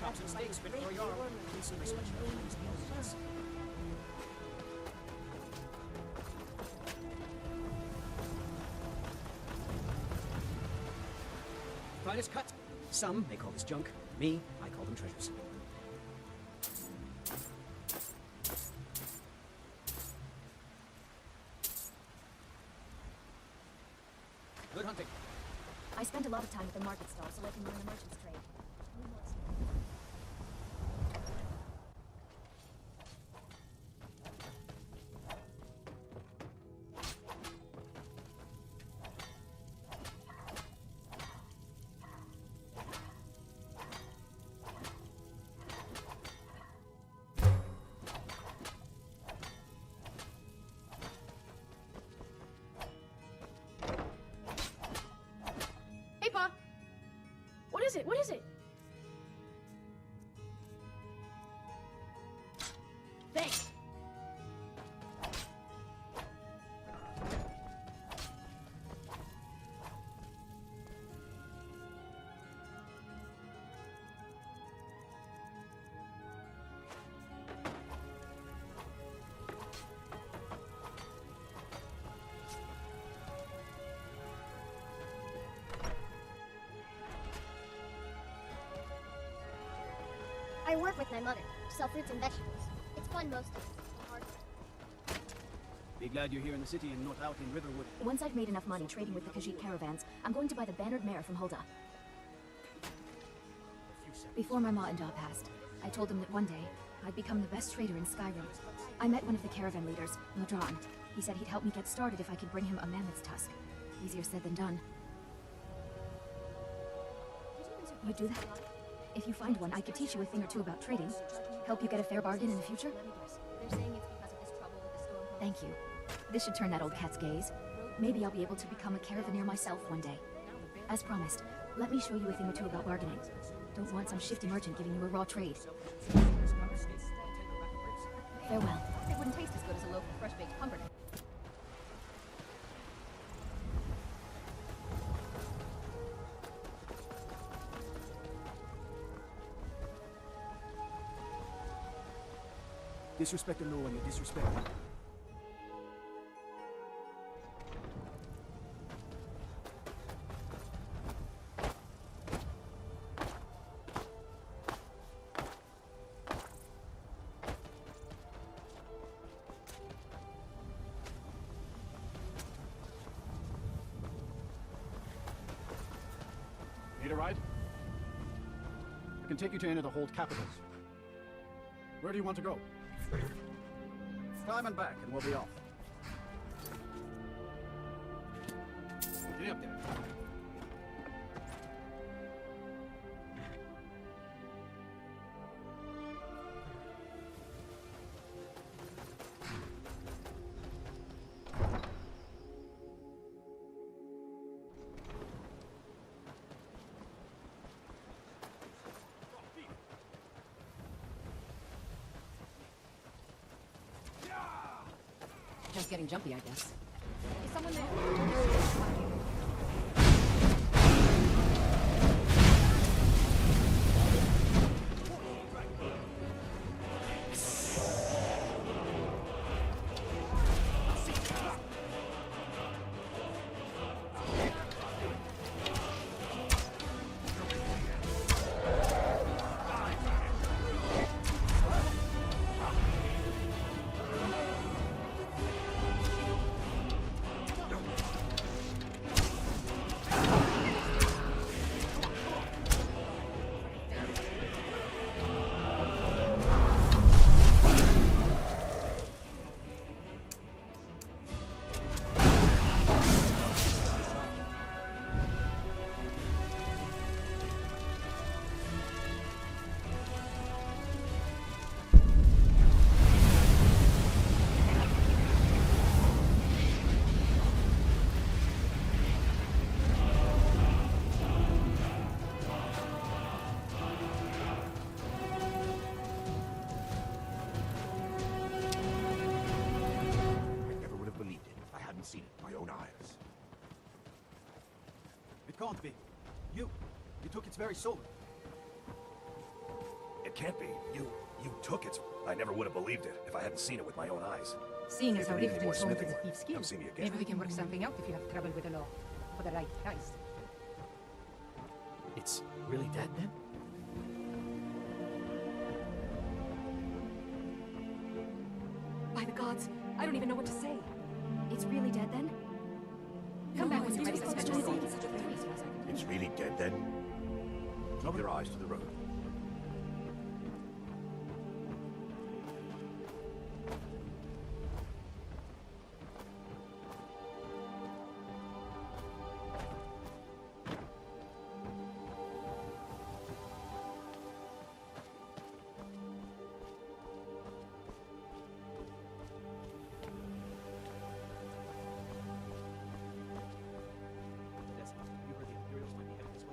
chops and steaks fit for your decent special. Finest cut. Some may call this junk. Me, I call them treasures. Good hunting. I spent a lot of time at the market stall so I can learn the merchant's trade. What is it? Thanks. I work with my mother, sell fruits and vegetables. It's fun most of it. It's hard work. Be glad you're here in the city and not out in Riverwood. Once I've made enough money trading with the Khajiit caravans, I'm going to buy the bannered mare from Hulda. Before my ma and Da passed, I told him that one day, I'd become the best trader in Skyrim. I met one of the caravan leaders, Ladron. He said he'd help me get started if I could bring him a mammoth's tusk. Easier said than done. You'd do that? If you find one, I could teach you a thing or two about trading. Help you get a fair bargain in the future? Thank you. This should turn that old cat's gaze. Maybe I'll be able to become a caravaneer myself one day. As promised, let me show you a thing or two about bargaining. Don't want some shifty merchant giving you a raw trade. Farewell. It wouldn't taste as good as a loaf of fresh-baked pumpernickel. Disrespect the law and you disrespect me. Need a ride? I can take you to any of the hold capitals. Where do you want to go? Climb and back, and we'll be off. Get up there. Just getting jumpy, I guess. Is someone there? It can't be. You took its very soul. It can't be. You took it. I never would have believed it if I hadn't seen it with my own eyes. Seeing as how If you need Riften more is home to smithing the work, thief's skill, come see me again. maybe we can work something out if you have trouble with the law. For the right price. It's really dead then? By the gods, I don't even know what to say. It's really dead then? Come back when you're ready to spend your gold. It's really dead then? Keep your eyes to the road. You heard the Imperials might be headed this way?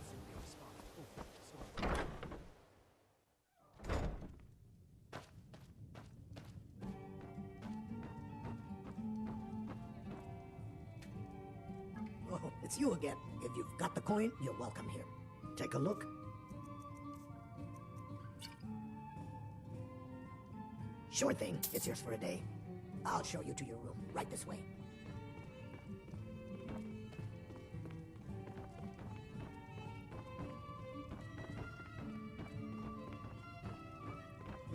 Simply on spot. Oh, sorry. Oh, it's you again. If you've got the coin, you're welcome here. Take a look. Sure thing. It's yours for a day. I'll show you to your room. Right this way.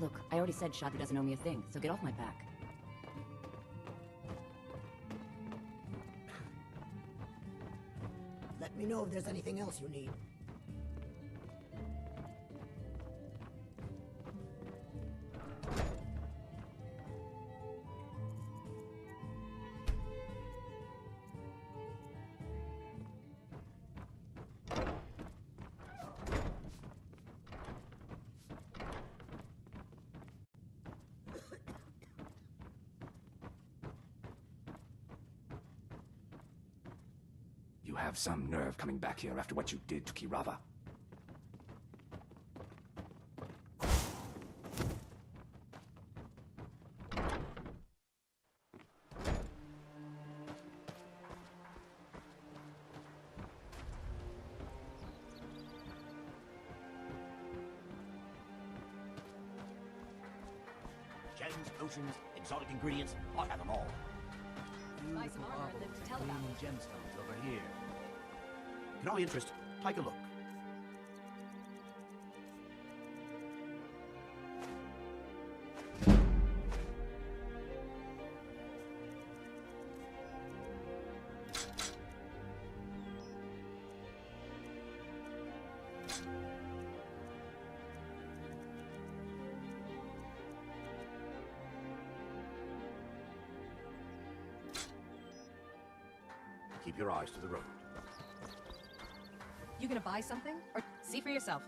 Look, I already said Shadu doesn't owe me a thing, so get off my back. Let me know if there's anything else you need. You have some nerve coming back here after what you did to Kirava. Gems, potions, exotic ingredients, I have them all. Buy some armor and live to tell about it. Gemstones over here. Can I interest? Take a look. Keep your eyes to the road. You gonna buy something? Or see for yourself?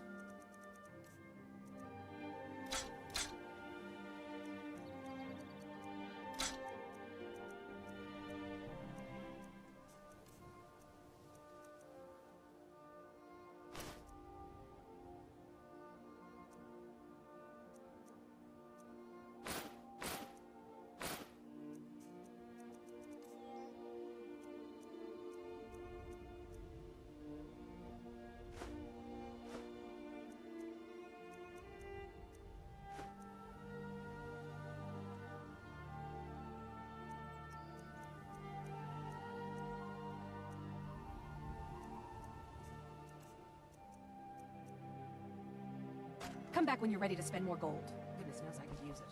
Come back when you're ready to spend more gold. Goodness knows I could use it.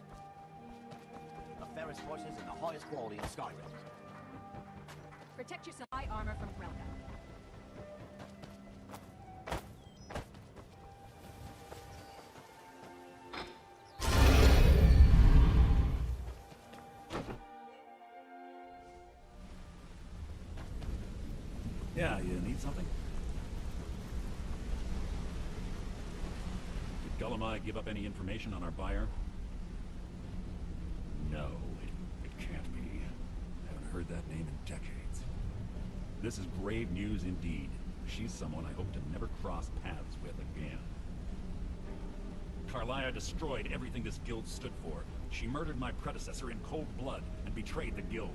The fairest horses and the highest quality in Skyrim. Protect yourself. Buy armor from Grelka. Yeah, you need something? Did Gullamai give up any information on our buyer? No, it can't be. I haven't heard that name in decades. This is grave news indeed. She's someone I hope to never cross paths with again. Karliah destroyed everything this guild stood for. She murdered my predecessor in cold blood and betrayed the guild.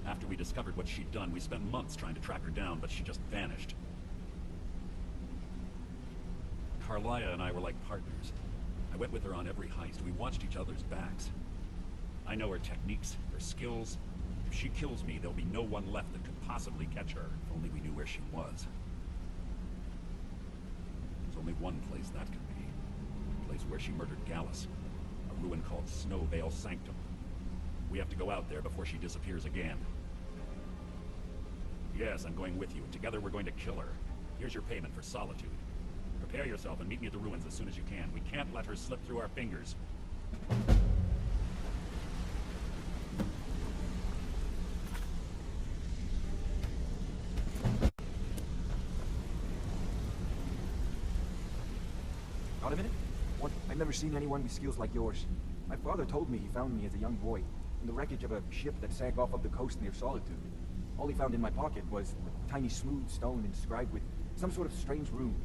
After we discovered what she'd done, we spent months trying to track her down, but she just vanished. Karliah and I were like partners. I went with her on every heist. We watched each other's backs. I know her techniques, her skills. If she kills me, there'll be no one left that could possibly catch her. If only we knew where she was. There's only one place that could be. The place where she murdered Gallus. A ruin called Snowvale Sanctum. We have to go out there before she disappears again. Yes, I'm going with you. Together we're going to kill her. Here's your payment for solitude. Prepare yourself and meet me at the ruins as soon as you can. We can't let her slip through our fingers. Not a minute? What? I've never seen anyone with skills like yours. My father told me he found me as a young boy in the wreckage of a ship that sank off of the coast near Solitude. All he found in my pocket was a tiny smooth stone inscribed with some sort of strange runes.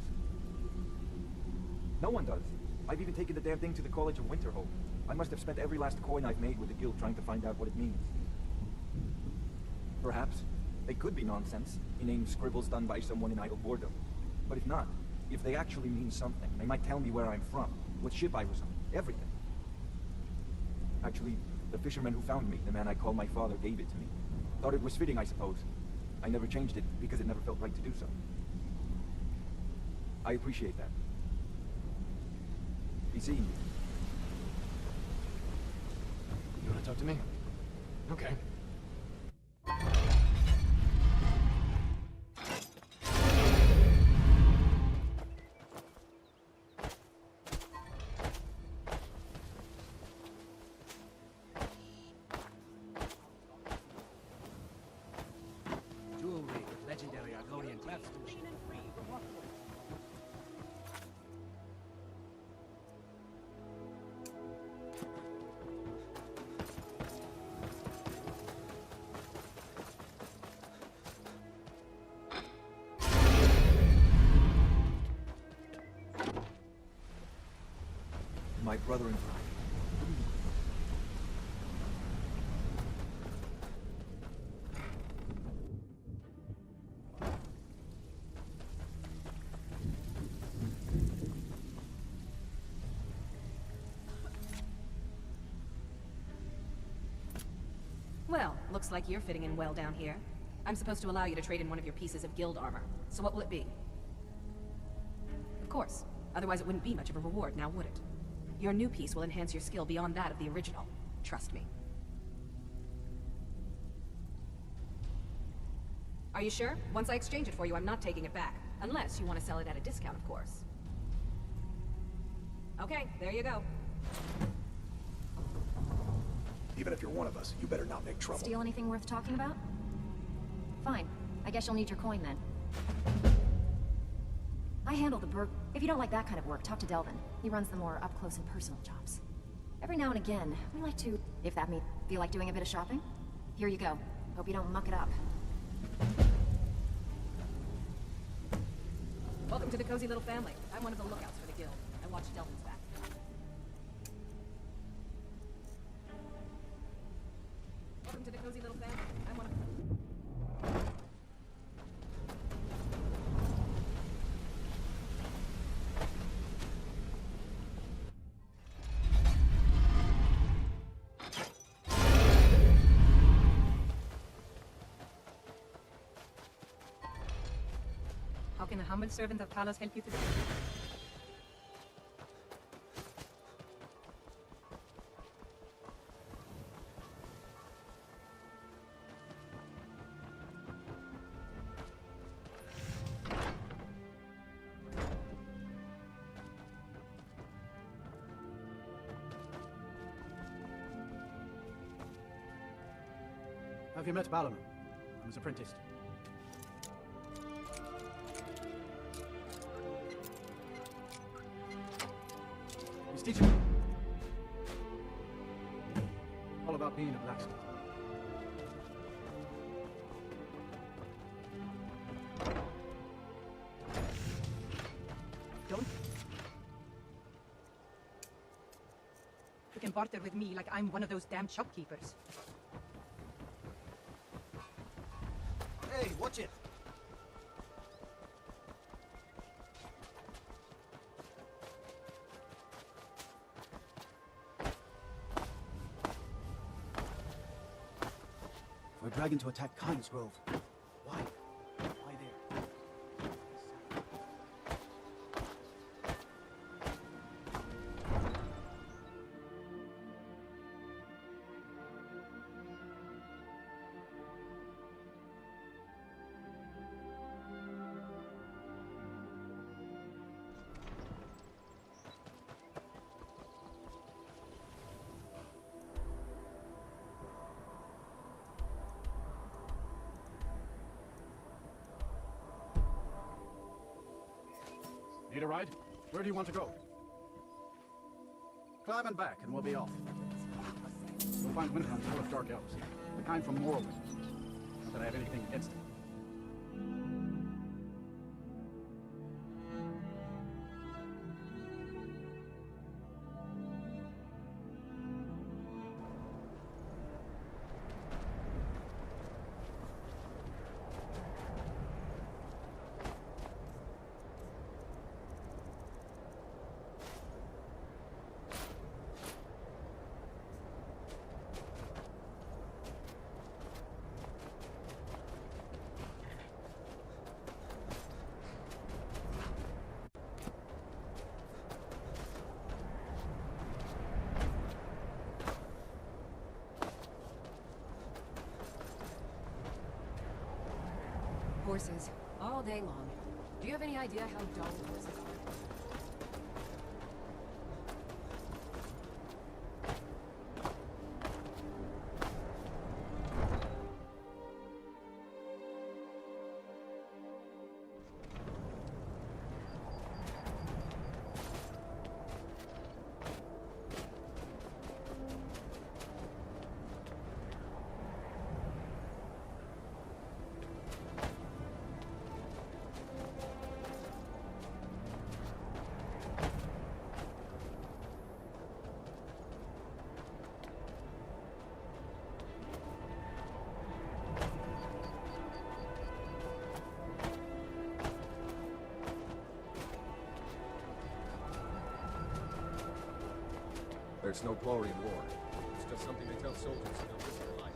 No one does. I've even taken the damn thing to the College of Winterhold. I must have spent every last coin I've made with the guild trying to find out what it means. Perhaps they could be nonsense, inane scribbles done by someone in idle boredom. But if not, if they actually mean something, they might tell me where I'm from, what ship I was on, everything. Actually, the fisherman who found me, the man I call my father, gave it to me. Thought it was fitting, I suppose. I never changed it because it never felt right to do so. I appreciate that. Be seeing you. You want to talk to me? Okay. Jewelry with legendary Argonian craftsmanship. My brother and I. Well, looks like you're fitting in well down here. I'm supposed to allow you to trade in one of your pieces of guild armor. So what will it be? Of course. Otherwise it wouldn't be much of a reward, now would it? Your new piece will enhance your skill beyond that of the original. Trust me. Are you sure? Once I exchange it for you, I'm not taking it back. Unless you want to sell it at a discount, of course. Okay, there you go. Even if you're one of us, you better not make trouble. Steal anything worth talking about? Fine. I guess you'll need your coin then. I handle the burg. If you don't like that kind of work, talk to Delvin. He runs the more up-close and personal jobs. Every now and again, we like to, if that means, feel like doing a bit of shopping? Here you go. Hope you don't muck it up. Welcome to the cozy little family. I'm one of the lookouts for the guild. I watch Delvin's back. Welcome to the cozy little family. I'm one of... How can a humble servant of Talos help you today? Have you met Balaam? I'm his apprentice. He's teaching me all about being a blacksmith. Don't. You can barter with me like I'm one of those damn shopkeepers. Hey, watch it! dragon to attack Kyne's Grove. Why? Why there? Need a ride? Where do you want to go? Climb and back, and we'll be off. You'll find Windhelm full of dark elves, the kind from Morrowind. Not that I have anything against it. Horses, all day long. Do you have any idea how dull horses are? There's no glory in war. It's just something they tell soldiers who don't risk their lives.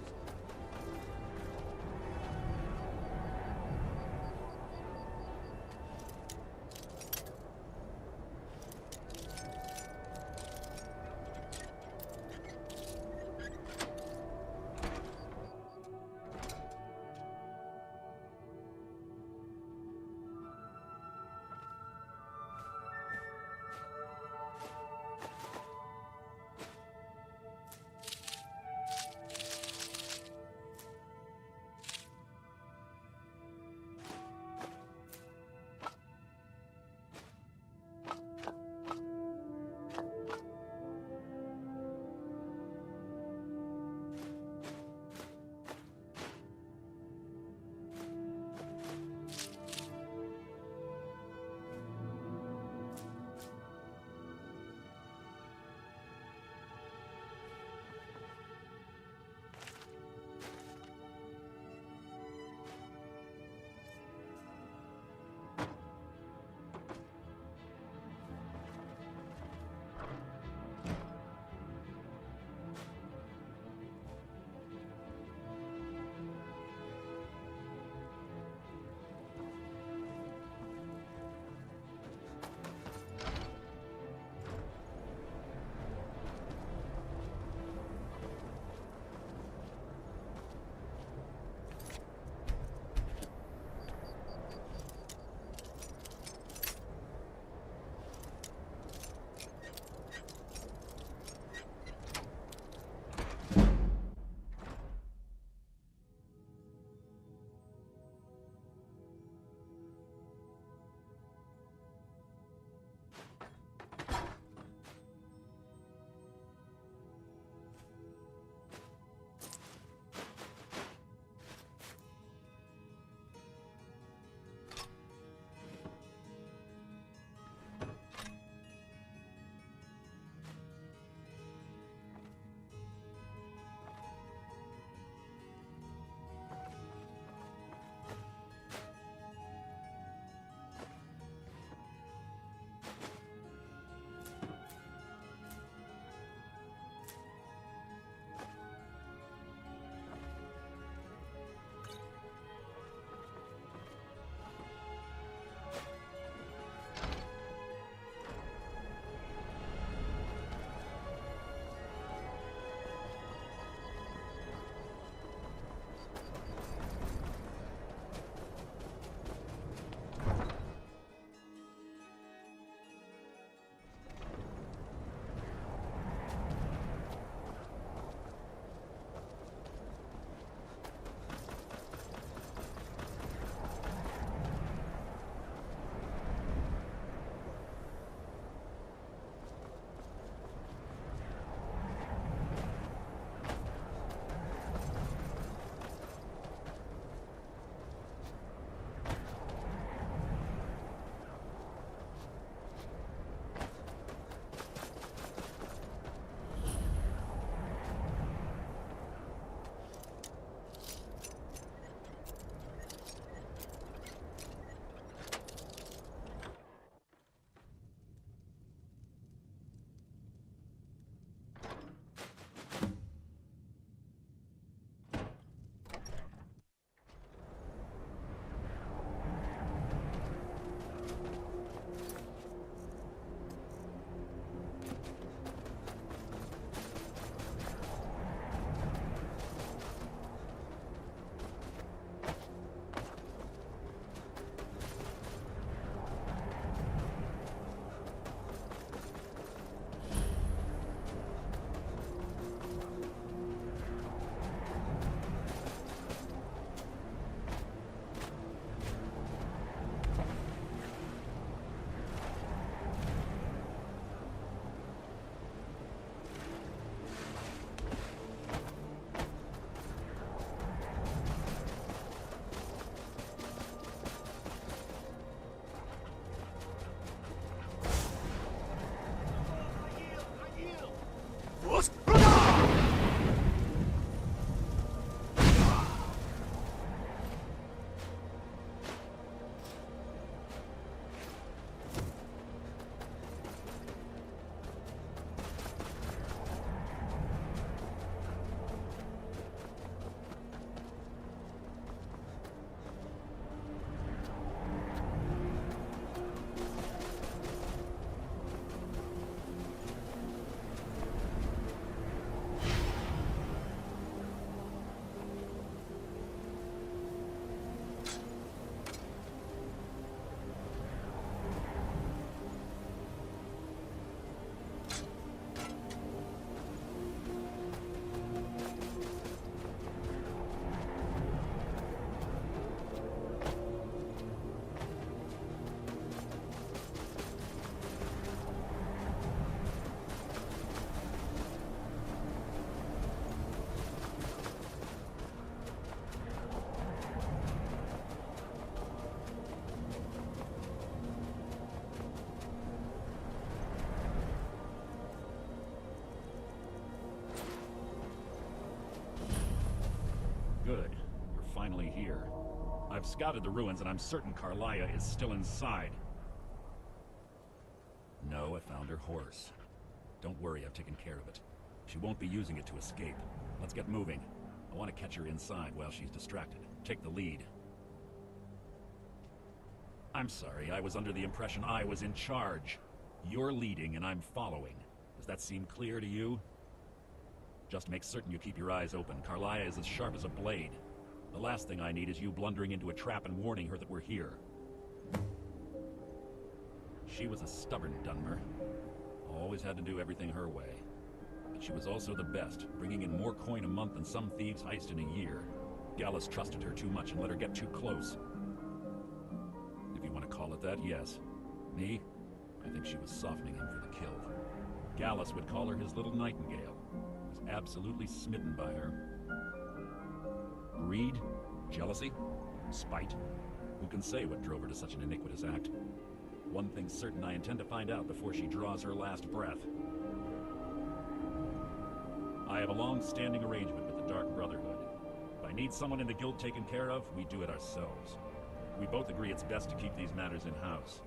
I've scouted the ruins and I'm certain Karliah is still inside. No, I found her horse. Don't worry, I've taken care of it. She won't be using it to escape. Let's get moving. I want to catch her inside while she's distracted. Take the lead. I'm sorry, I was under the impression I was in charge. You're leading and I'm following. Does that seem clear to you? Just make certain you keep your eyes open. Karliah is as sharp as a blade. The last thing I need is you blundering into a trap and warning her that we're here. She was a stubborn Dunmer. Always had to do everything her way. But she was also the best, bringing in more coin a month than some thieves heist in a year. Gallus trusted her too much and let her get too close. If you want to call it that, yes. Me? I think she was softening him for the kill. Gallus would call her his little Nightingale. He was absolutely smitten by her. Greed? Jealousy? Spite? Who can say what drove her to such an iniquitous act? One thing's certain, I intend to find out before she draws her last breath. I have a long-standing arrangement with the Dark Brotherhood. If I need someone in the guild taken care of, we do it ourselves. We both agree it's best to keep these matters in-house.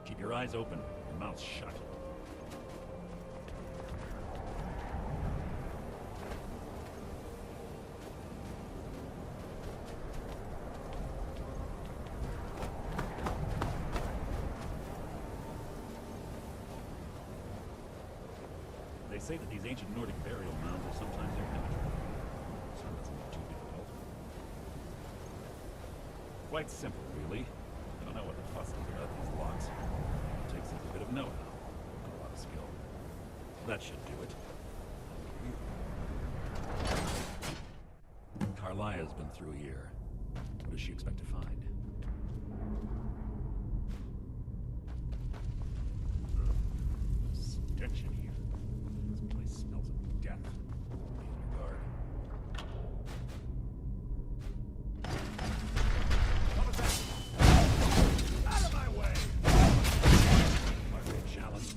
Keep your eyes open, your mouths shut. They say that these ancient Nordic burial mounds are sometimes impenetrable. So that's not too difficult. Quite simple, really. I don't know what the fuss is about these locks. It takes a bit of know-how and a lot of skill. That should do it. Karliah's been through here. What does she expect to find? Stench in here. This place smells of death. Be on your guard. What was that? Out of my way! Barbarian challenge.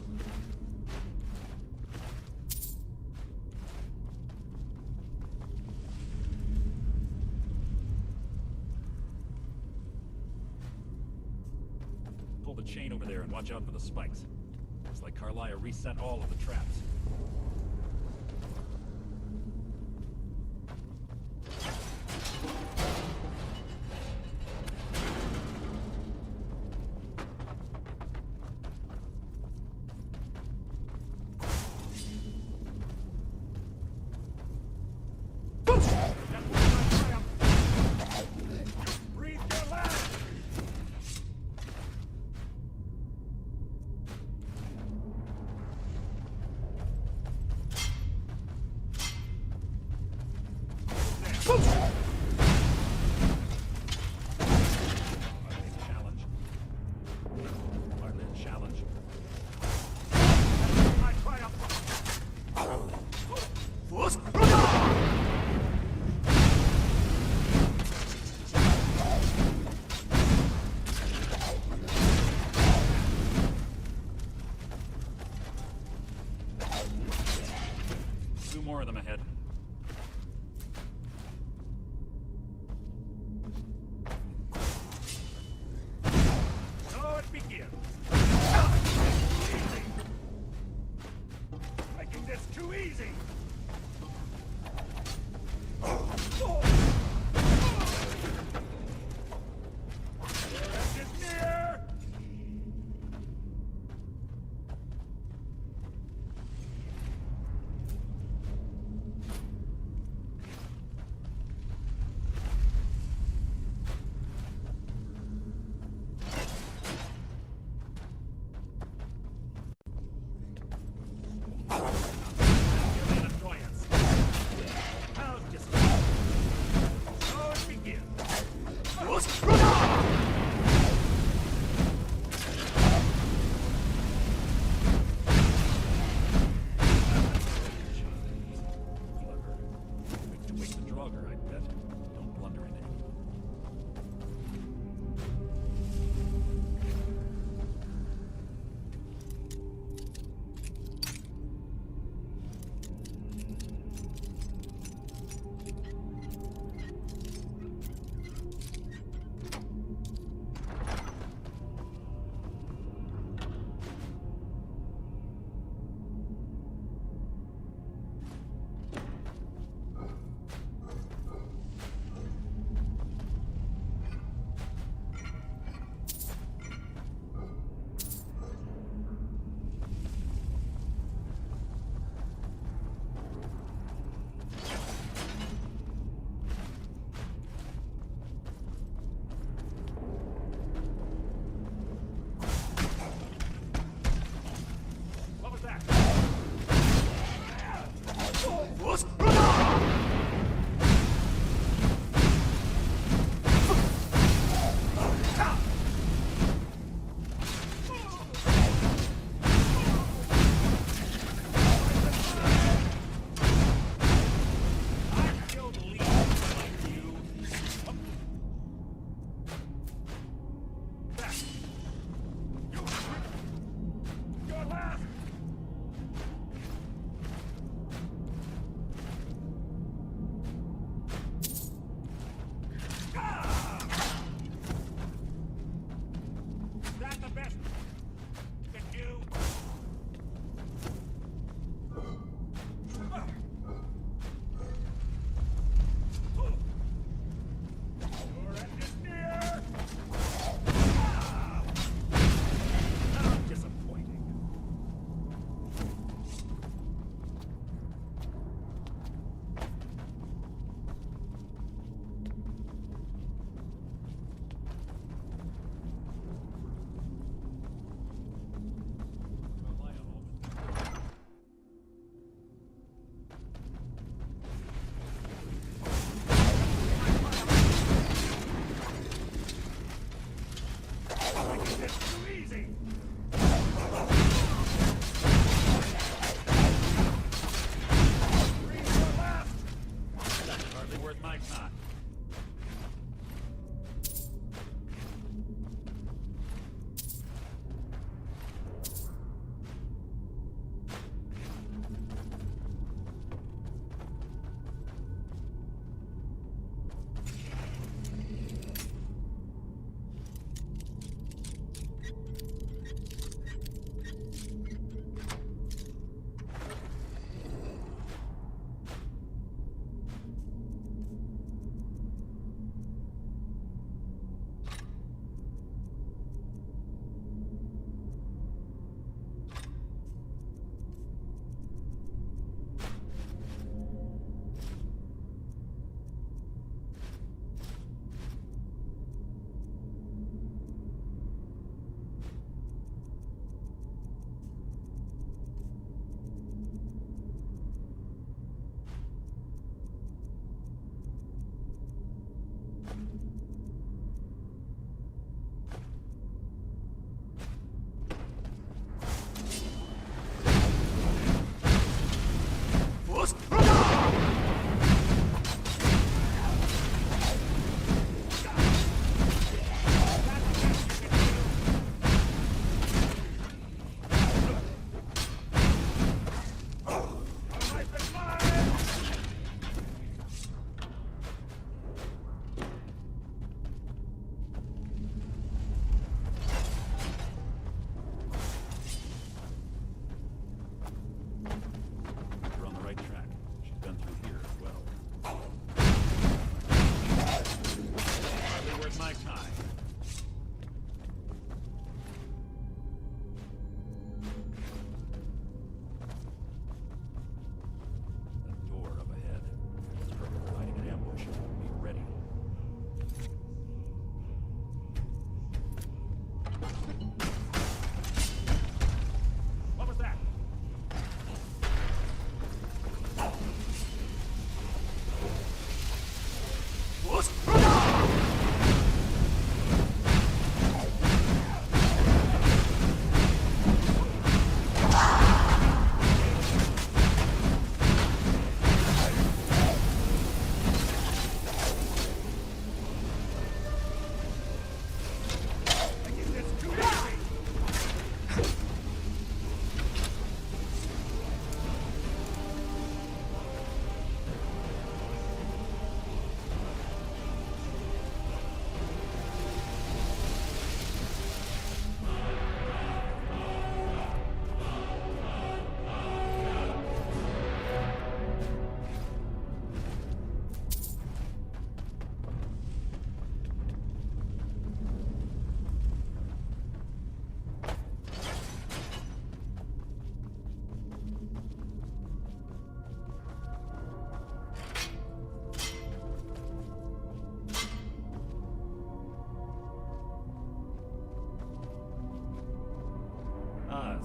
Pull the chain over there and watch out for the spikes. Looks like Karliah reset all of the traps. Breathe your last!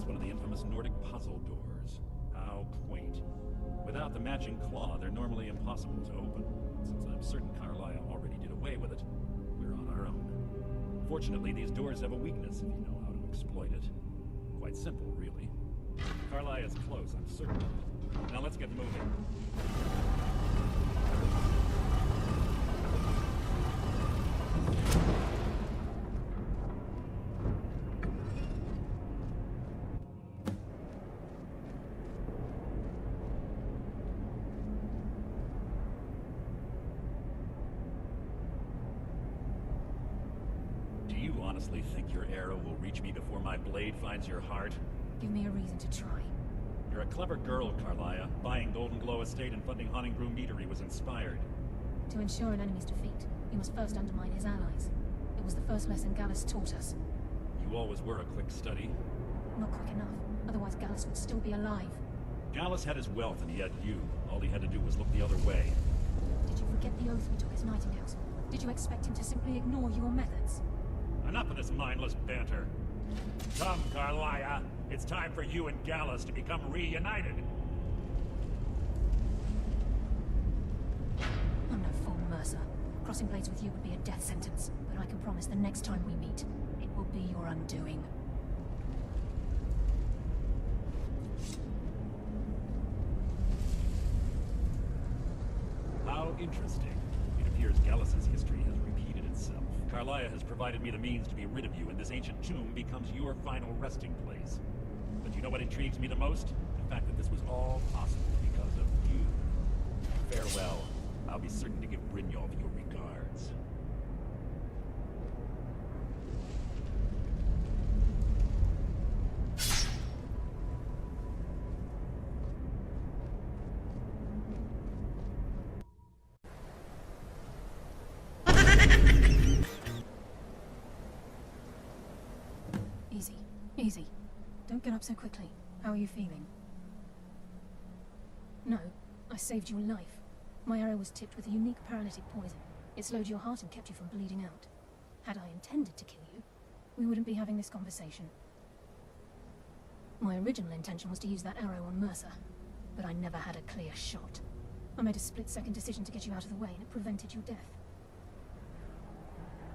It's one of the infamous Nordic puzzle doors. How quaint. Without the matching claw, they're normally impossible to open. Since I'm certain Karliah already did away with it, we're on our own. Fortunately, these doors have a weakness if you know how to exploit it. Quite simple, really. Karliah is close, I'm certain of it. Now let's get moving. Do you honestly think your arrow will reach me before my blade finds your heart? Give me a reason to try. You're a clever girl, Karliah. Buying Golden Glow Estate and funding Honningbrew Meadery was inspired. To ensure an enemy's defeat, you must first undermine his allies. It was the first lesson Gallus taught us. You always were a quick study. Not quick enough, otherwise Gallus would still be alive. Gallus had his wealth and he had you. All he had to do was look the other way. Did you forget the oath we took as Nightingales? Did you expect him to simply ignore your methods? Enough of this mindless banter. Come, Karliah. It's time for you and Gallus to become reunited. I'm no fool, Mercer. Crossing blades with you would be a death sentence, but I can promise the next time we meet, it will be your undoing. How interesting. It appears Gallus's history has repeated itself. Karliah has provided me the means to be rid of you, and this ancient tomb becomes your final resting place. But you know what intrigues me the most? The fact that this was all possible because of you. Farewell. I'll be certain to give Brynjolf your regards. Easy. Easy. Don't get up so quickly. How are you feeling? No, I saved your life. My arrow was tipped with a unique paralytic poison. It slowed your heart and kept you from bleeding out. Had I intended to kill you, we wouldn't be having this conversation. My original intention was to use that arrow on Mercer, but I never had a clear shot. I made a split-second decision to get you out of the way, and it prevented your death.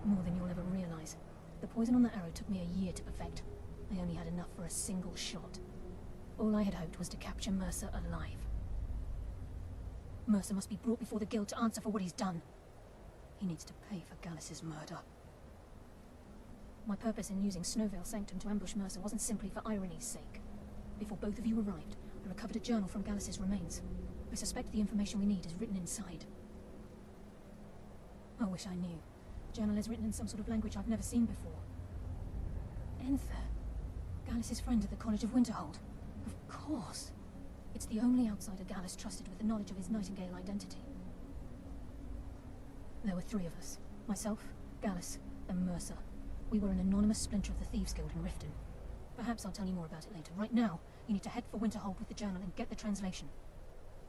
More than you'll ever realize. The poison on that arrow took me a year to perfect. I only had enough for a single shot. All I had hoped was to capture Mercer alive. Mercer must be brought before the guild to answer for what he's done. He needs to pay for Gallus's murder. My purpose in using Snowveil Sanctum to ambush Mercer wasn't simply for irony's sake. Before both of you arrived, I recovered a journal from Gallus's remains. I suspect the information we need is written inside. I wish I knew. The journal is written in some sort of language I've never seen before. Enther. Gallus's friend at the College of Winterhold. Of course. It's the only outsider Gallus trusted with the knowledge of his Nightingale identity. There were 3 of us. Myself, Gallus, and Mercer. We were an anonymous splinter of the Thieves Guild in Riften. Perhaps I'll tell you more about it later. Right now, you need to head for Winterhold with the journal and get the translation.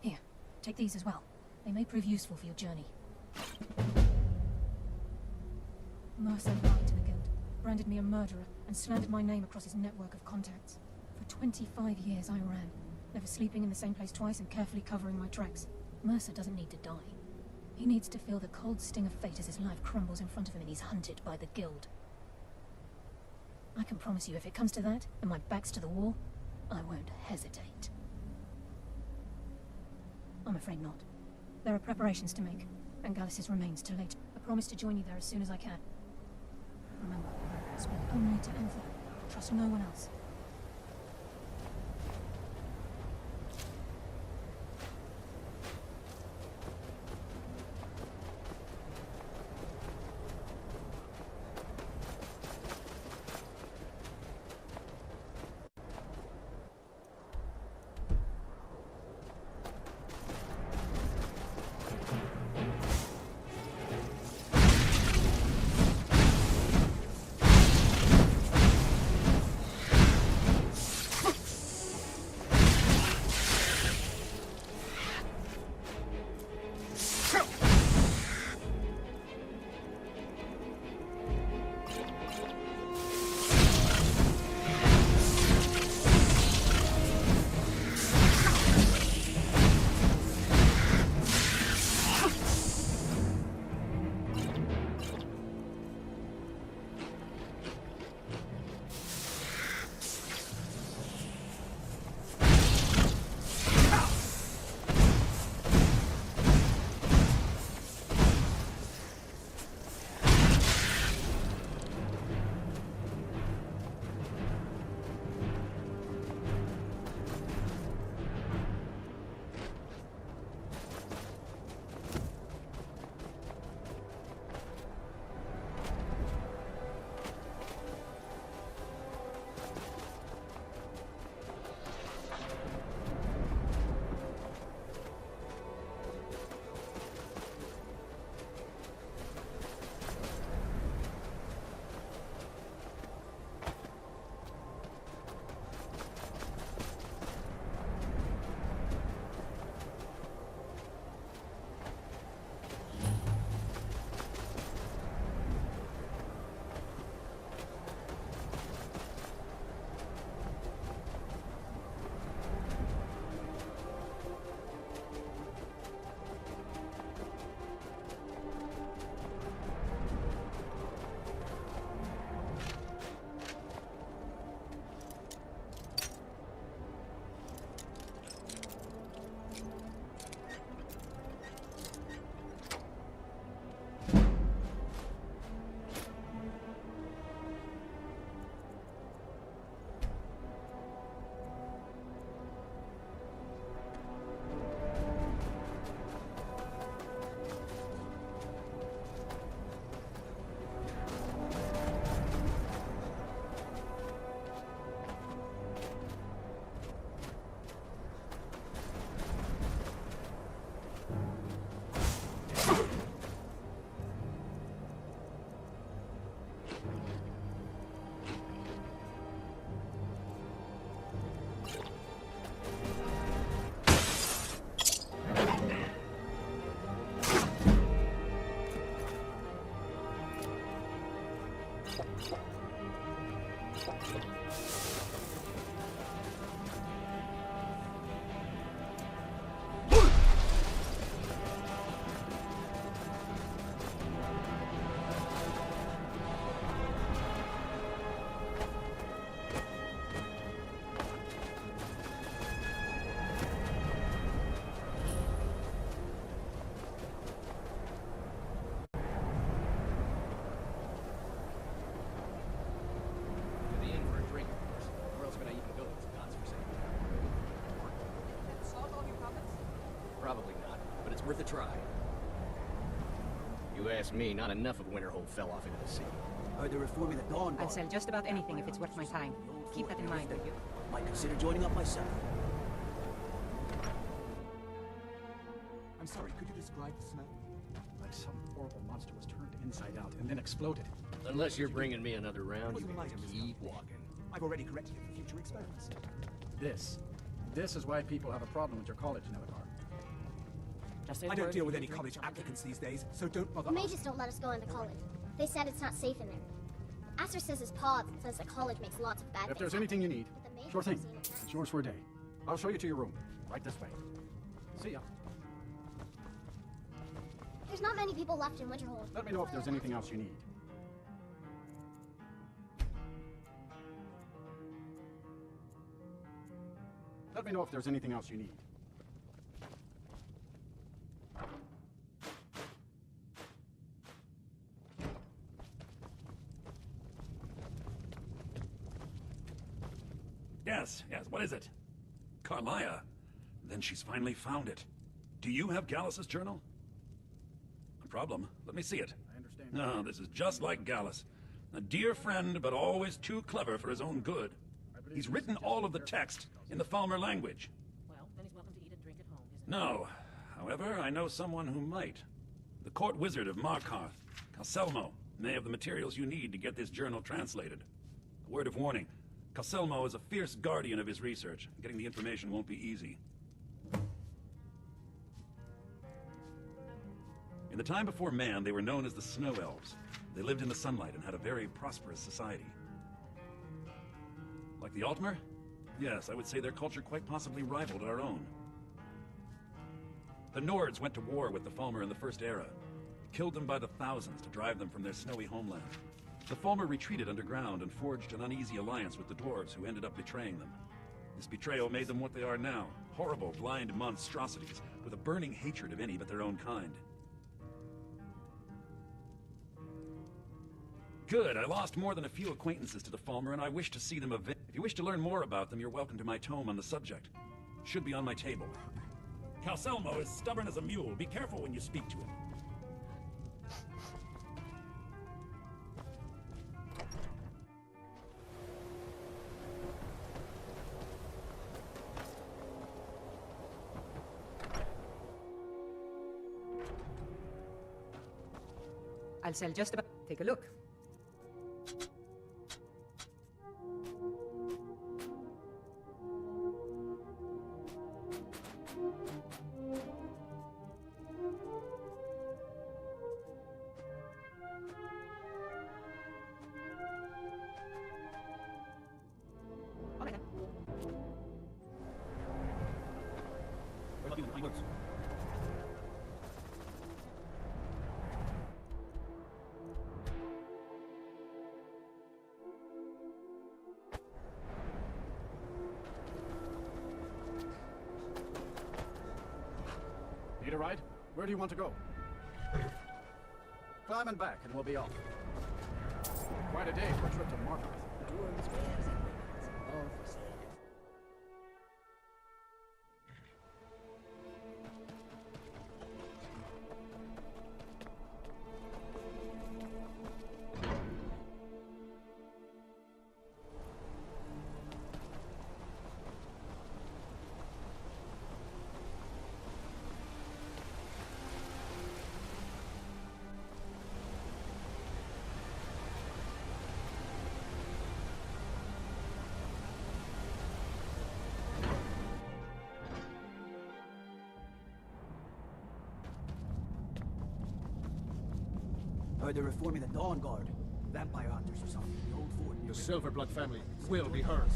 Here, take these as well. They may prove useful for your journey. Mercer lied to the guild, branded me a murderer, and slandered my name across his network of contacts. For 25 years I ran, never sleeping in the same place twice and carefully covering my tracks. Mercer doesn't need to die. He needs to feel the cold sting of fate as his life crumbles in front of him and he's hunted by the guild. I can promise you, if it comes to that, and my back's to the wall, I won't hesitate. I'm afraid not. There are preparations to make, and Gallus's remains to later. I promise to join you there as soon as I can. Remember, speak only to Enther. Trust no one else. Probably not, but it's worth a try. You ask me, not enough of Winterhold fell off into the sea. Heard they're reforming the Dawn Guard. I'll sell just about anything if it's worth my time. Keep that in mind, will you? Might consider joining up myself. I'm sorry, could you describe the smell? Like some horrible monster was turned inside out and then exploded. Unless you're bringing me another round, you can keep walking. I've already corrected it for future experiments. This is why people have a problem with your college, Nelligar. I don't deal with any college applicants these days, so don't bother. The mages don't let us go into college. They said it's not safe in there. Aster says his paw says that college makes lots of bad things. If there's anything you need, But the mages sure thing. have seen it It's yours for a day. I'll show you to your room. Right this way. See ya. There's not many people left in Winterhold. Let me know if there's anything else you need. Let me know if there's anything else you need. Yes, what is it? Karliah? Then she's finally found it. Do you have Gallus's journal? No problem. Let me see it. I understand. No, this is just like Gallus. A dear friend, but always too clever for his own good. He's written all of the text in the Falmer language. Well, then he's welcome to eat and drink at home, isn't he? No. However, I know someone who might. The court wizard of Markarth, Calselmo, may have the materials you need to get this journal translated. A word of warning. Calselmo is a fierce guardian of his research. Getting the information won't be easy. In the time before man, they were known as the Snow Elves. They lived in the sunlight and had a very prosperous society. Like the Altmer? Yes, I would say their culture quite possibly rivaled our own. The Nords went to war with the Falmer in the First Era. Killed them by the thousands to drive them from their snowy homeland. The Falmer retreated underground and forged an uneasy alliance with the dwarves, who ended up betraying them. This betrayal made them what they are now. Horrible, blind monstrosities, with a burning hatred of any but their own kind. Good, I lost more than a few acquaintances to the Falmer, and I wish to see them If you wish to learn more about them, you're welcome to my tome on the subject. Should be on my table. Calselmo is stubborn as a mule. Be careful when you speak to him. I'll sell just about... Take a look. Okay then. Need a ride? Where do you want to go? Climb and back, and we'll be off. Quite a day for a trip to Markarth. Heard they're reforming the Dawn Guard. Vampire hunters or something. The old fort. The Silverblood family will be hers.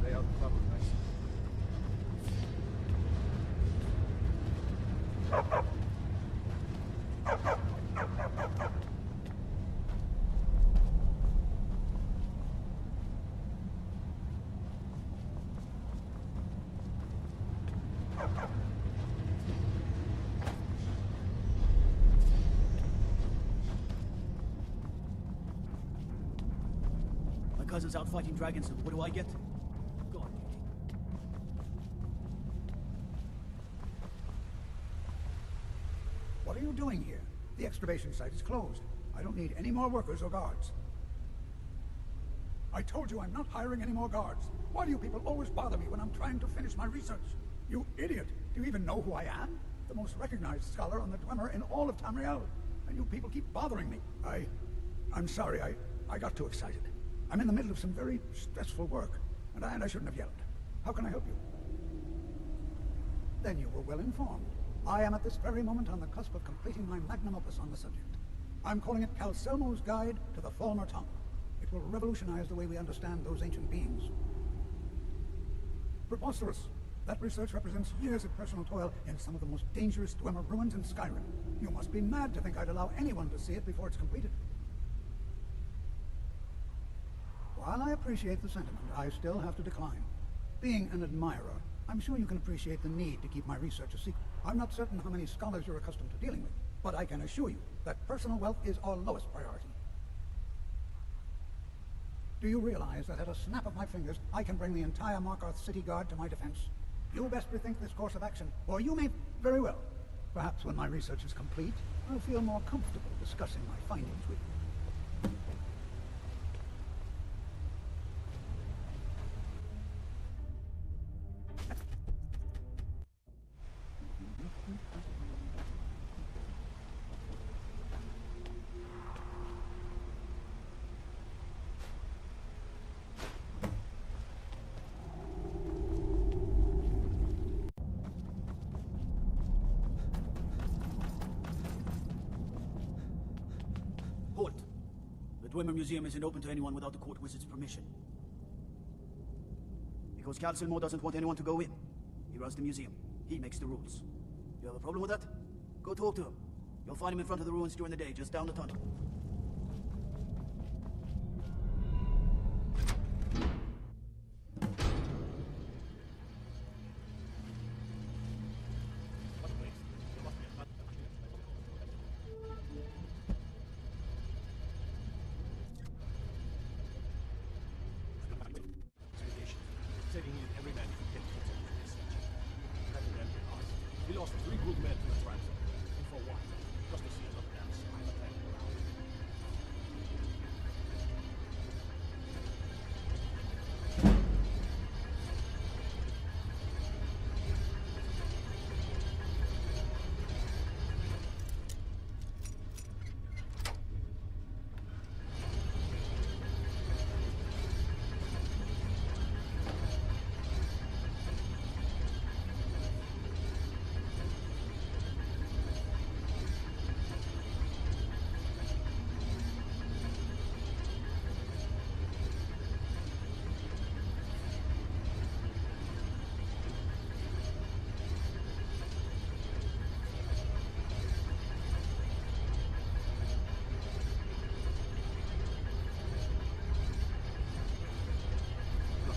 Stay out of trouble, guys. My cousin's out fighting dragons, and what do I get? God duty. What are you doing here? The excavation site is closed. I don't need any more workers or guards. I told you I'm not hiring any more guards. Why do you people always bother me when I'm trying to finish my research? You idiot! Do you even know who I am? The most recognized scholar on the Dwemer in all of Tamriel. And you people keep bothering me. I'm sorry, I got too excited. I'm in the middle of some very stressful work, and I shouldn't have yelled. How can I help you? Then you were well informed. I am at this very moment on the cusp of completing my magnum opus on the subject. I'm calling it Calcelmo's Guide to the Falmer Tongue. It will revolutionize the way we understand those ancient beings. Preposterous. That research represents years of personal toil in some of the most dangerous Dwemer ruins in Skyrim. You must be mad to think I'd allow anyone to see it before it's completed. While I appreciate the sentiment, I still have to decline. Being an admirer, I'm sure you can appreciate the need to keep my research a secret. I'm not certain how many scholars you're accustomed to dealing with, but I can assure you that personal wealth is our lowest priority. Do you realize that at a snap of my fingers, I can bring the entire Markarth city guard to my defense? You best rethink this course of action, or you may... Very well. Perhaps when my research is complete, I'll feel more comfortable discussing my findings with you. The Dwemer Museum isn't open to anyone without the court wizard's permission. Because Calcelmo doesn't want anyone to go in. He runs the museum. He makes the rules. You have a problem with that? Go talk to him. You'll find him in front of the ruins during the day, just down the tunnel.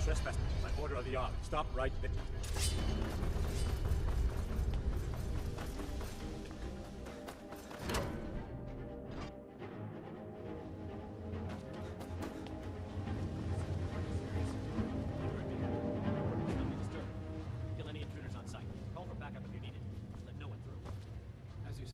Trespass by order of the Jarl. Stop right there. Kill any intruders on site. Call for backup if you need it. Let no one through. As you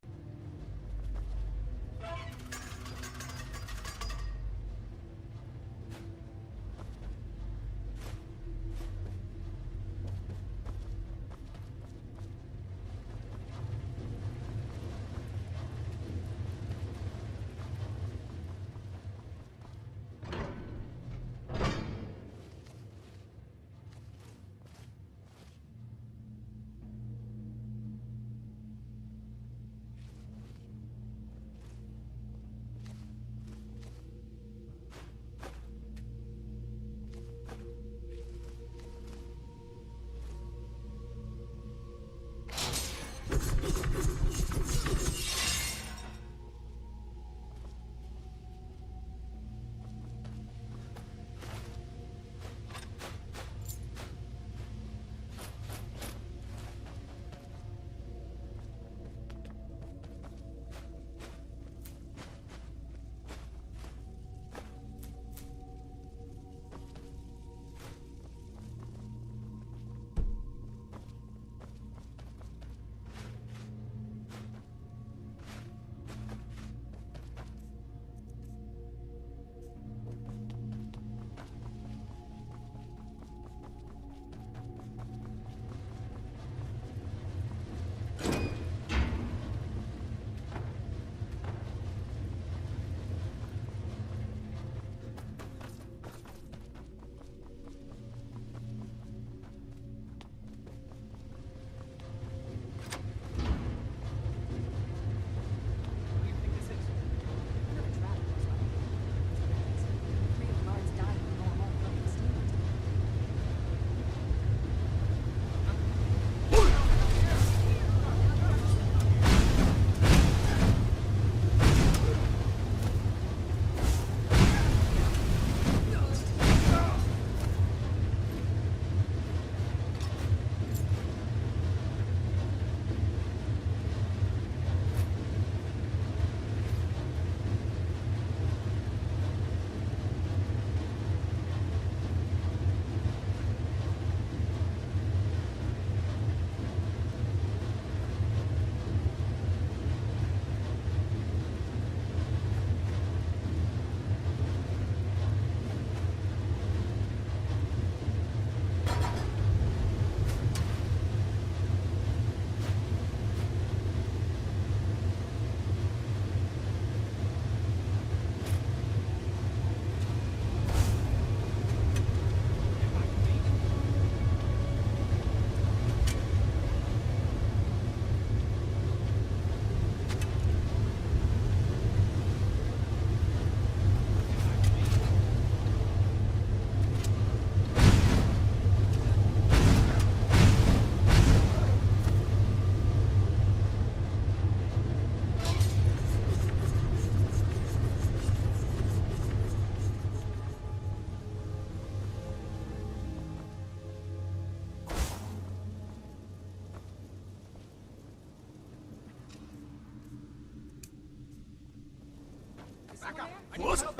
What was that?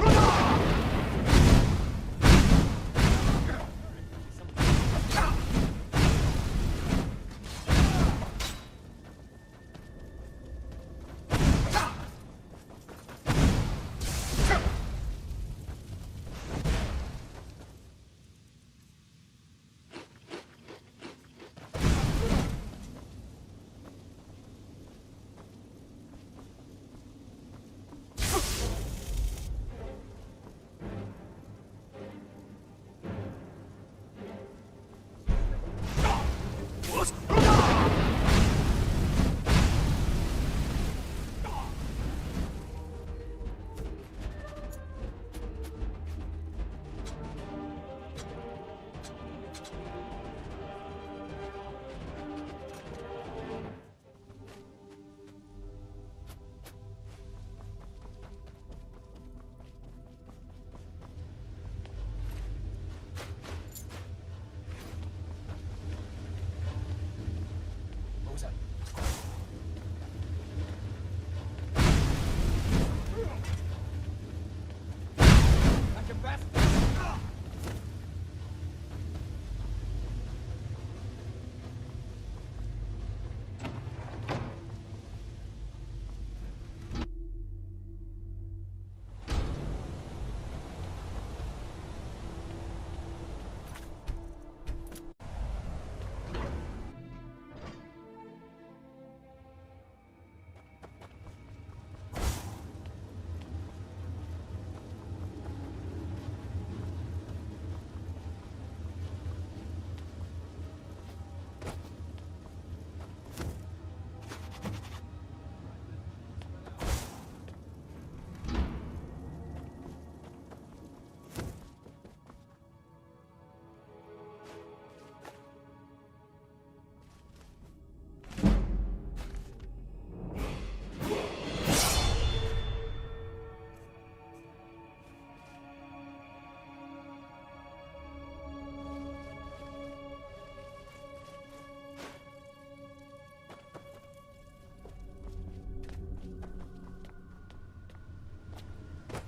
That's your best.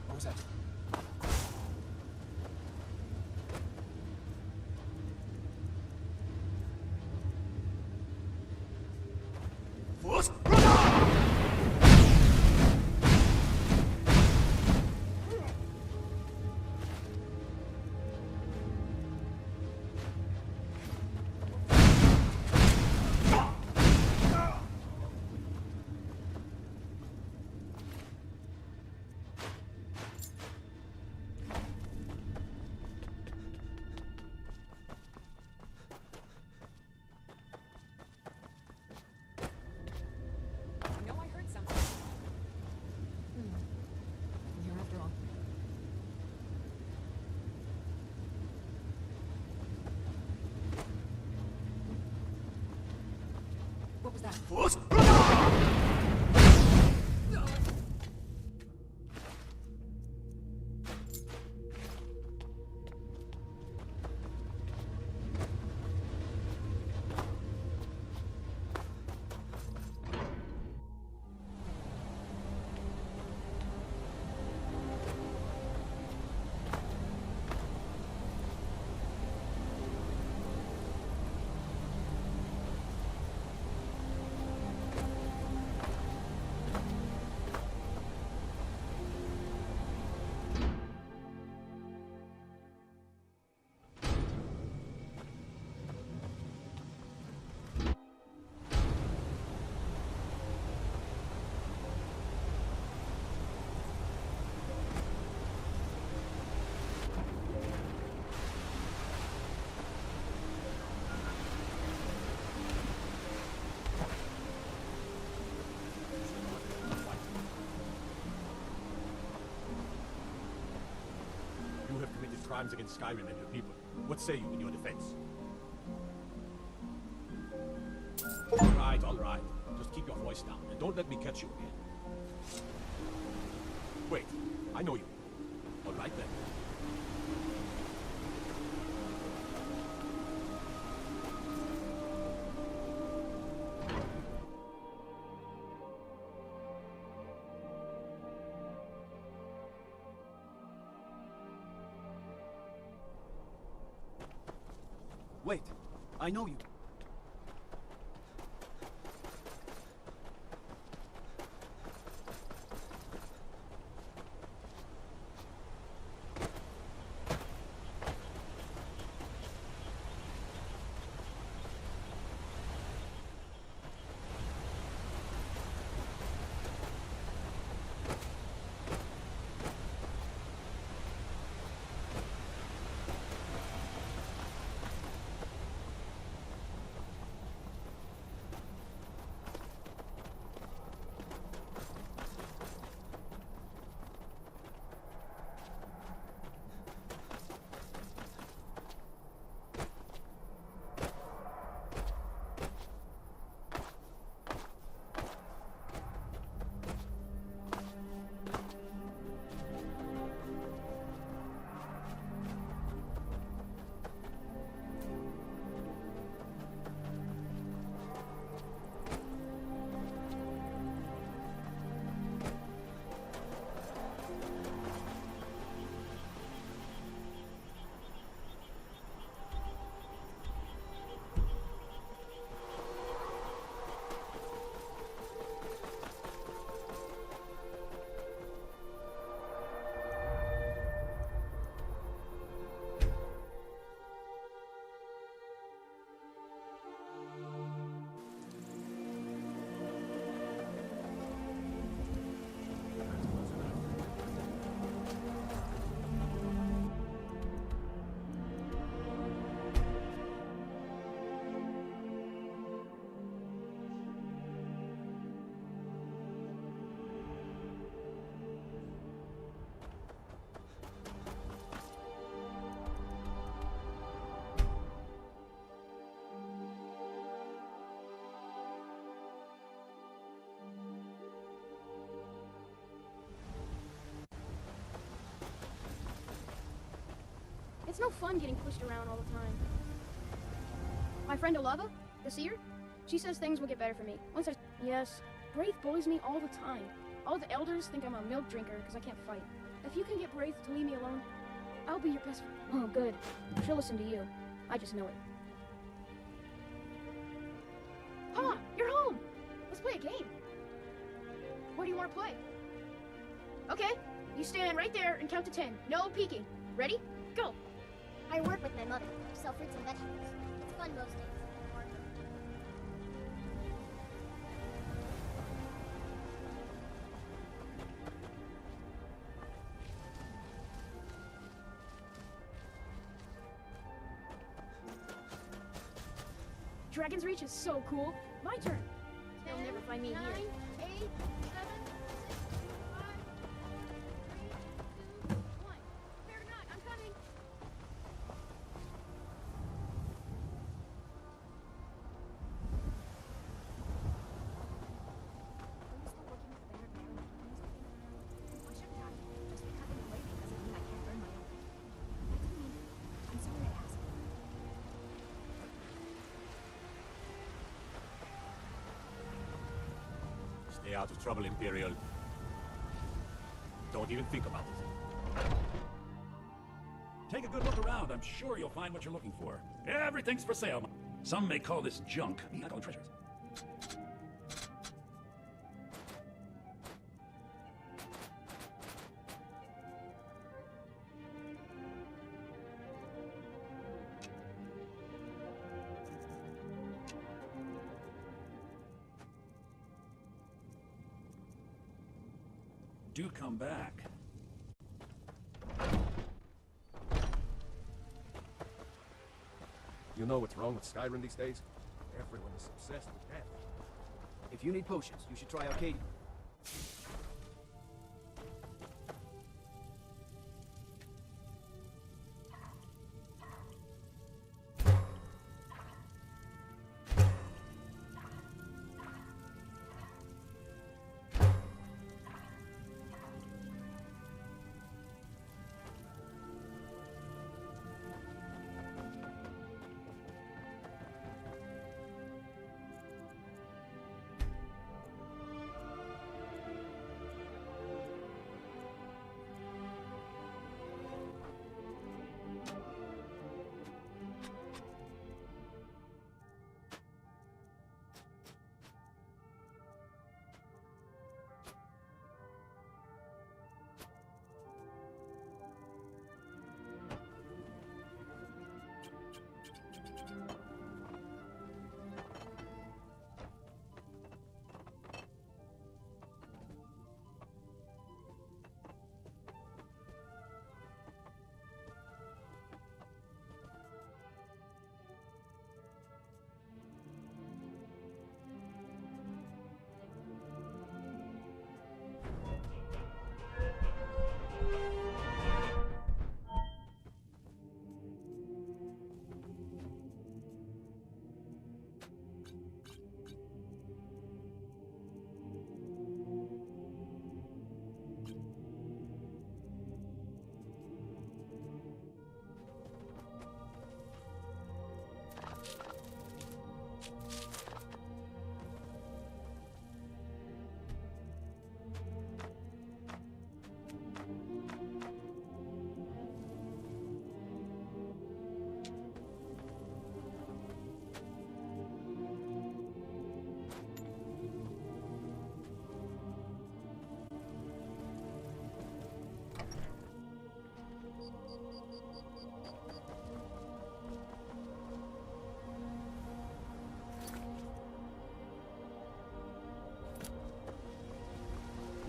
What was that? What was that? Crimes against Skyrim and your people. What say you in your defense? All right. Just keep your voice down, and don't let me catch you again. Wait, I know you. All right then. Wait, I know you. It's no fun getting pushed around all the time. My friend Olava, the seer, she says things will get better for me. Yes, Braith bullies me all the time. All the elders think I'm a milk drinker because I can't fight. If you can get Braith to leave me alone, I'll be your best friend. Oh, good. She'll listen to you. I just know it. Pa, you're home! Let's play a game. What do you want to play? Okay, you stand right there and count to 10. No peeking. Ready? Go! I work with my mother, sell fruits and vegetables. It's fun most days. Hard work. Dragon's Reach is so cool. My turn. You'll never find me 9, here. 8, 7, 6, 5, 4, 3, 2, 1. Fear not, I'm coming. I shouldn't have. Just cut them away because I mean I can't burn my own. I didn't mean. I'm sorry I asked. Stay out of trouble, Imperial. Don't even think about it. Take a good look around. I'm sure you'll find what you're looking for. Everything's for sale. Some may call this junk. I call it treasures. Do come back. You know what's wrong with Skyrim these days? Everyone is obsessed with death. If you need potions, you should try Arcadia.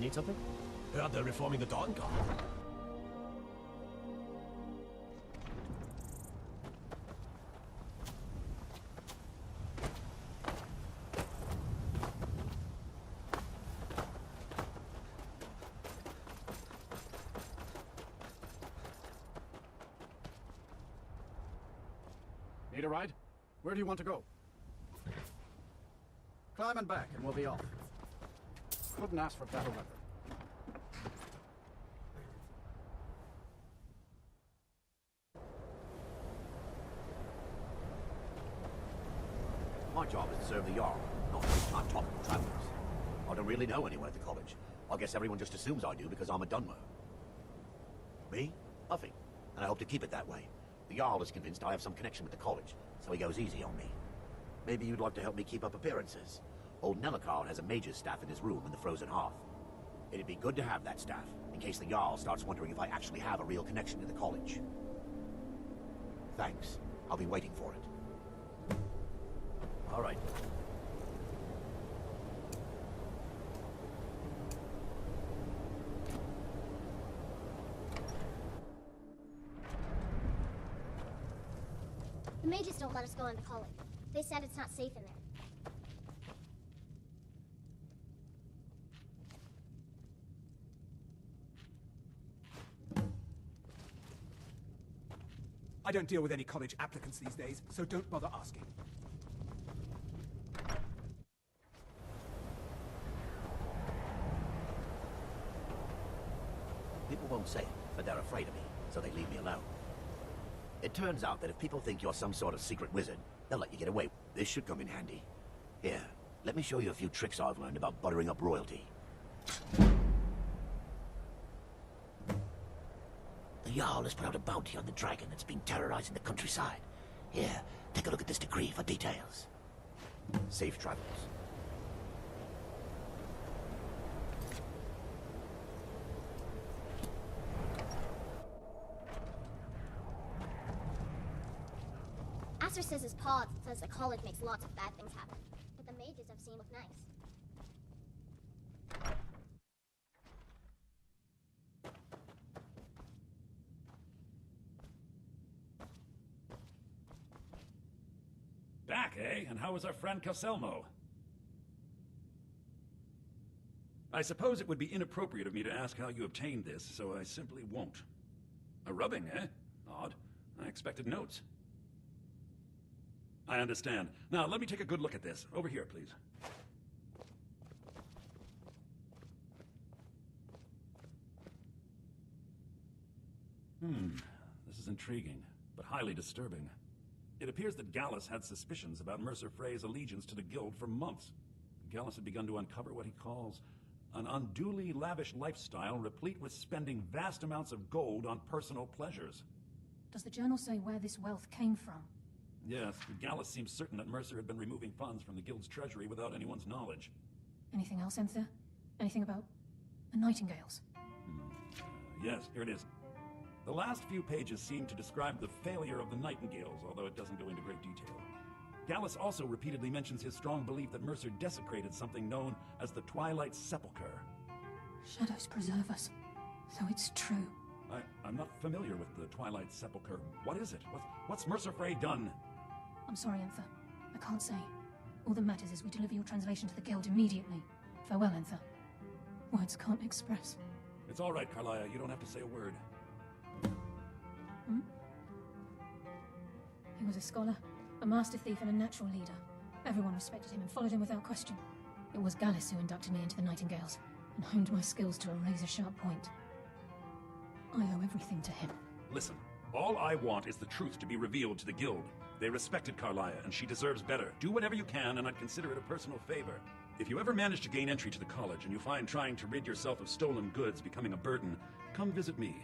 Need something? Heard they're reforming the Dawn Guard. Need a ride? Where do you want to go? Climb and back, and we'll be off. Couldn't ask for better weather. My job is to serve the Jarl, not waste time talking to travelers. I don't really know anyone at the college. I guess everyone just assumes I do because I'm a Dunmer. Me? Nothing. And I hope to keep it that way. The Jarl is convinced I have some connection with the college, so he goes easy on me. Maybe you'd like to help me keep up appearances. Old Nellikar has a mage's staff in his room in the frozen hearth. It'd be good to have that staff, in case the Jarl starts wondering if I actually have a real connection to the college. Thanks. I'll be waiting for it. All right. The mages don't let us go into college. They said it's not safe in there. I don't deal with any college applicants these days, so don't bother asking. People won't say it, but they're afraid of me, so they leave me alone. It turns out that if people think you're some sort of secret wizard, they'll let you get away. This should come in handy. Here, let me show you a few tricks I've learned about buttering up royalty. The Jarl has put out a bounty on the dragon that's been terrorizing the countryside. Here, take a look at this decree for details. Safe travels. Asser says his paw says the college makes lots of bad things happen, but the mages I've seen look nice. Back, eh? And how is our friend Calselmo? I suppose it would be inappropriate of me to ask how you obtained this, so I simply won't. A rubbing, eh? Odd. I expected notes. I understand. Now, let me take a good look at this. Over here, please. This is intriguing, but highly disturbing. It appears that Gallus had suspicions about Mercer Frey's allegiance to the Guild for months. Gallus had begun to uncover what he calls an unduly lavish lifestyle replete with spending vast amounts of gold on personal pleasures. Does the journal say where this wealth came from? Yes, Gallus seems certain that Mercer had been removing funds from the Guild's treasury without anyone's knowledge. Anything else, Emthyr? Anything about the Nightingales? Yes, here it is. The last few pages seem to describe the failure of the Nightingales, although it doesn't go into great detail. Gallus also repeatedly mentions his strong belief that Mercer desecrated something known as the Twilight Sepulchre. Shadows preserve us, so it's true. I'm not familiar with the Twilight Sepulchre. What is it? What's Mercer Frey done? I'm sorry, Emthyr. I can't say. All that matters is we deliver your translation to the Guild immediately. Farewell, Emthyr. Words can't express. It's all right, Karliah. You don't have to say a word. He was a scholar, a master thief, and a natural leader. Everyone respected him and followed him without question. It was Gallus who inducted me into the Nightingales and honed my skills to a razor-sharp point. I owe everything to him. Listen, all I want is the truth to be revealed to the Guild. They respected Karliah, and she deserves better. Do whatever you can, and I'd consider it a personal favor. If you ever manage to gain entry to the college, and you find trying to rid yourself of stolen goods becoming a burden, come visit me.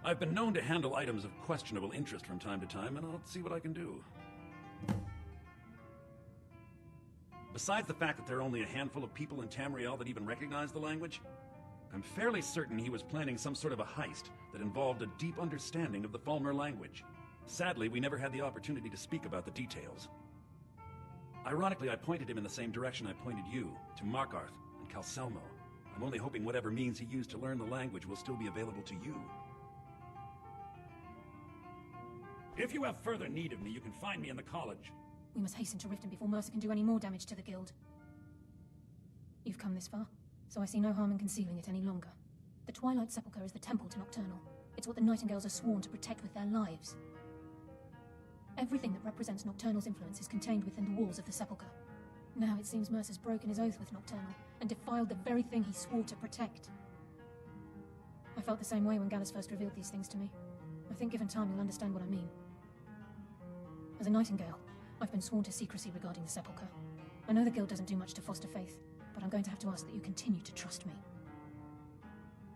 I've been known to handle items of questionable interest from time to time, and I'll see what I can do. Besides the fact that there are only a handful of people in Tamriel that even recognize the language, I'm fairly certain he was planning some sort of a heist that involved a deep understanding of the Falmer language. Sadly, we never had the opportunity to speak about the details. Ironically, I pointed him in the same direction I pointed you, to Markarth and Calselmo. I'm only hoping whatever means he used to learn the language will still be available to you. If you have further need of me, you can find me in the college. We must hasten to Riften before Mercer can do any more damage to the guild. You've come this far, so I see no harm in concealing it any longer. The Twilight Sepulchre is the temple to Nocturnal. It's what the Nightingales are sworn to protect with their lives. Everything that represents Nocturnal's influence is contained within the walls of the Sepulchre. Now it seems Mercer's broken his oath with Nocturnal, and defiled the very thing he swore to protect. I felt the same way when Gallus first revealed these things to me. I think given time you'll understand what I mean. As a Nightingale, I've been sworn to secrecy regarding the Sepulchre. I know the guild doesn't do much to foster faith, but I'm going to have to ask that you continue to trust me.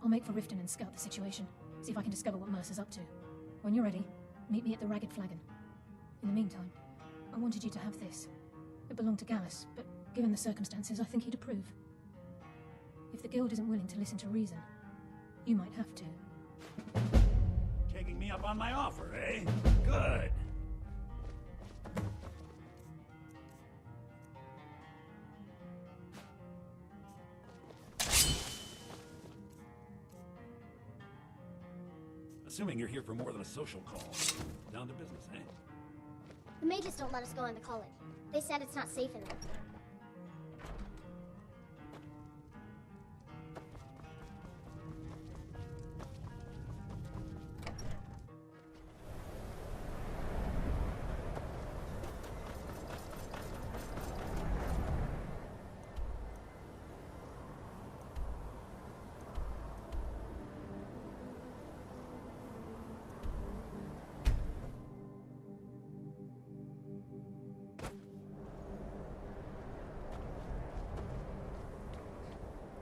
I'll make for Riften and scout the situation, see if I can discover what Mercer's up to. When you're ready, meet me at the Ragged Flagon. In the meantime, I wanted you to have this. It belonged to Gallus, but given the circumstances, I think he'd approve. If the guild isn't willing to listen to reason, you might have to. Taking me up on my offer, eh? Good. Assuming you're here for more than a social call. Down to business, eh? The mages don't let us go into college. They said it's not safe in there.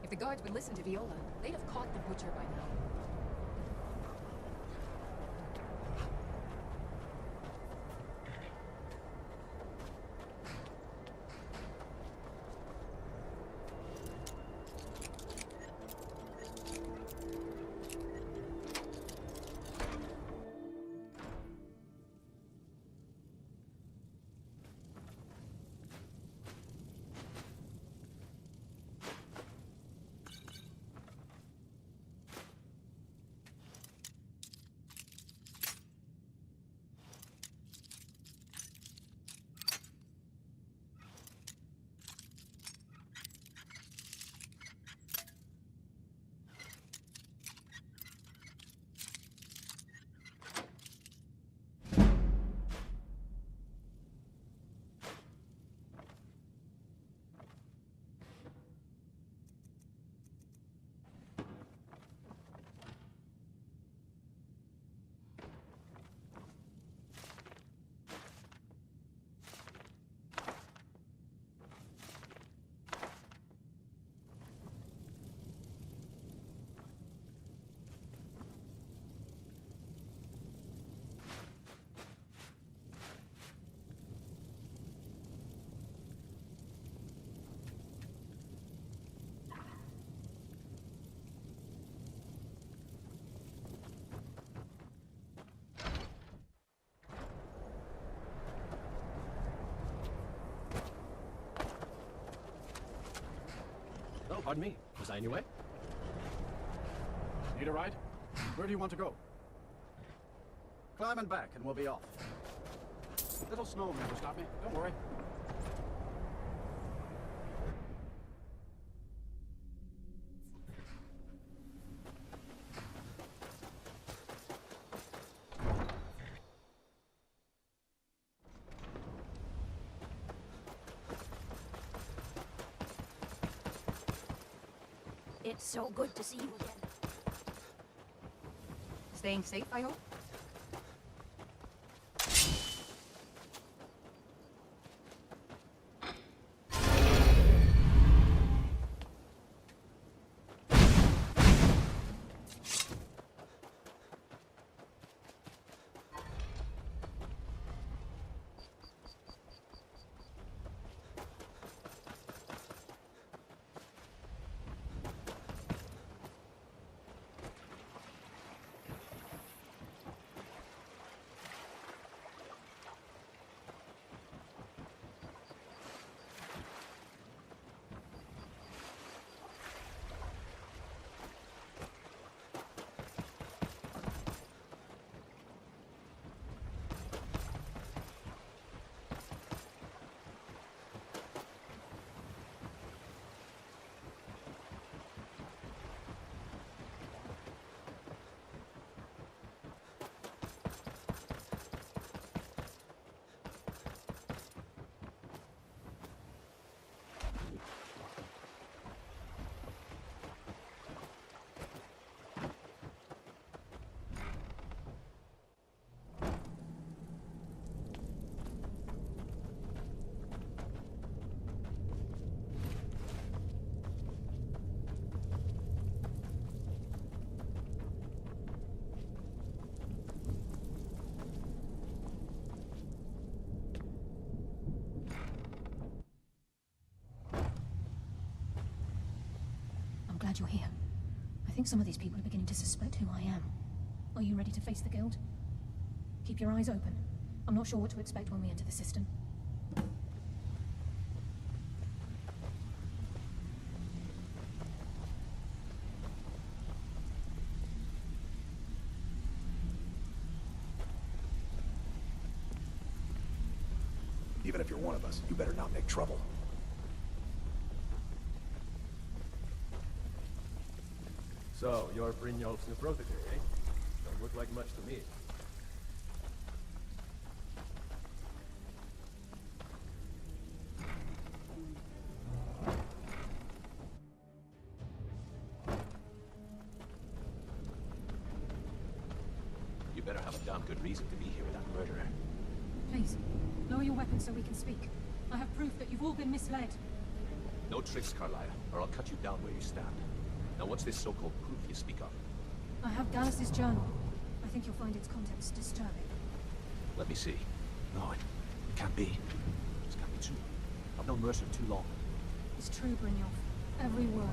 If the guards would listen to Viola, they'd have caught the butcher by now. Oh, pardon me. Was I in your way? Need a ride? Where do you want to go? Climb and back, and we'll be off. Little snow never stop me. Don't worry. It's so good to see you again. Staying safe, I hope? you're here. I think some of these people are beginning to suspect who I am. Are you ready to face the guild? Keep your eyes open. I'm not sure what to expect when we enter the cistern. Even if you're one of us, you better not make trouble. So, you're Brynjolf's new protege, eh? Don't look like much to me. You better have a damn good reason to be here with that murderer. Please, lower your weapons so we can speak. I have proof that you've all been misled. No tricks, Karliah, or I'll cut you down where you stand. Now what's this so-called proof you speak of? I have Dallas's journal. I think you'll find its contents disturbing. Let me see. No, it can't be. This can't be true. I've known Mercer too long. It's true, Brynjolf. Every word.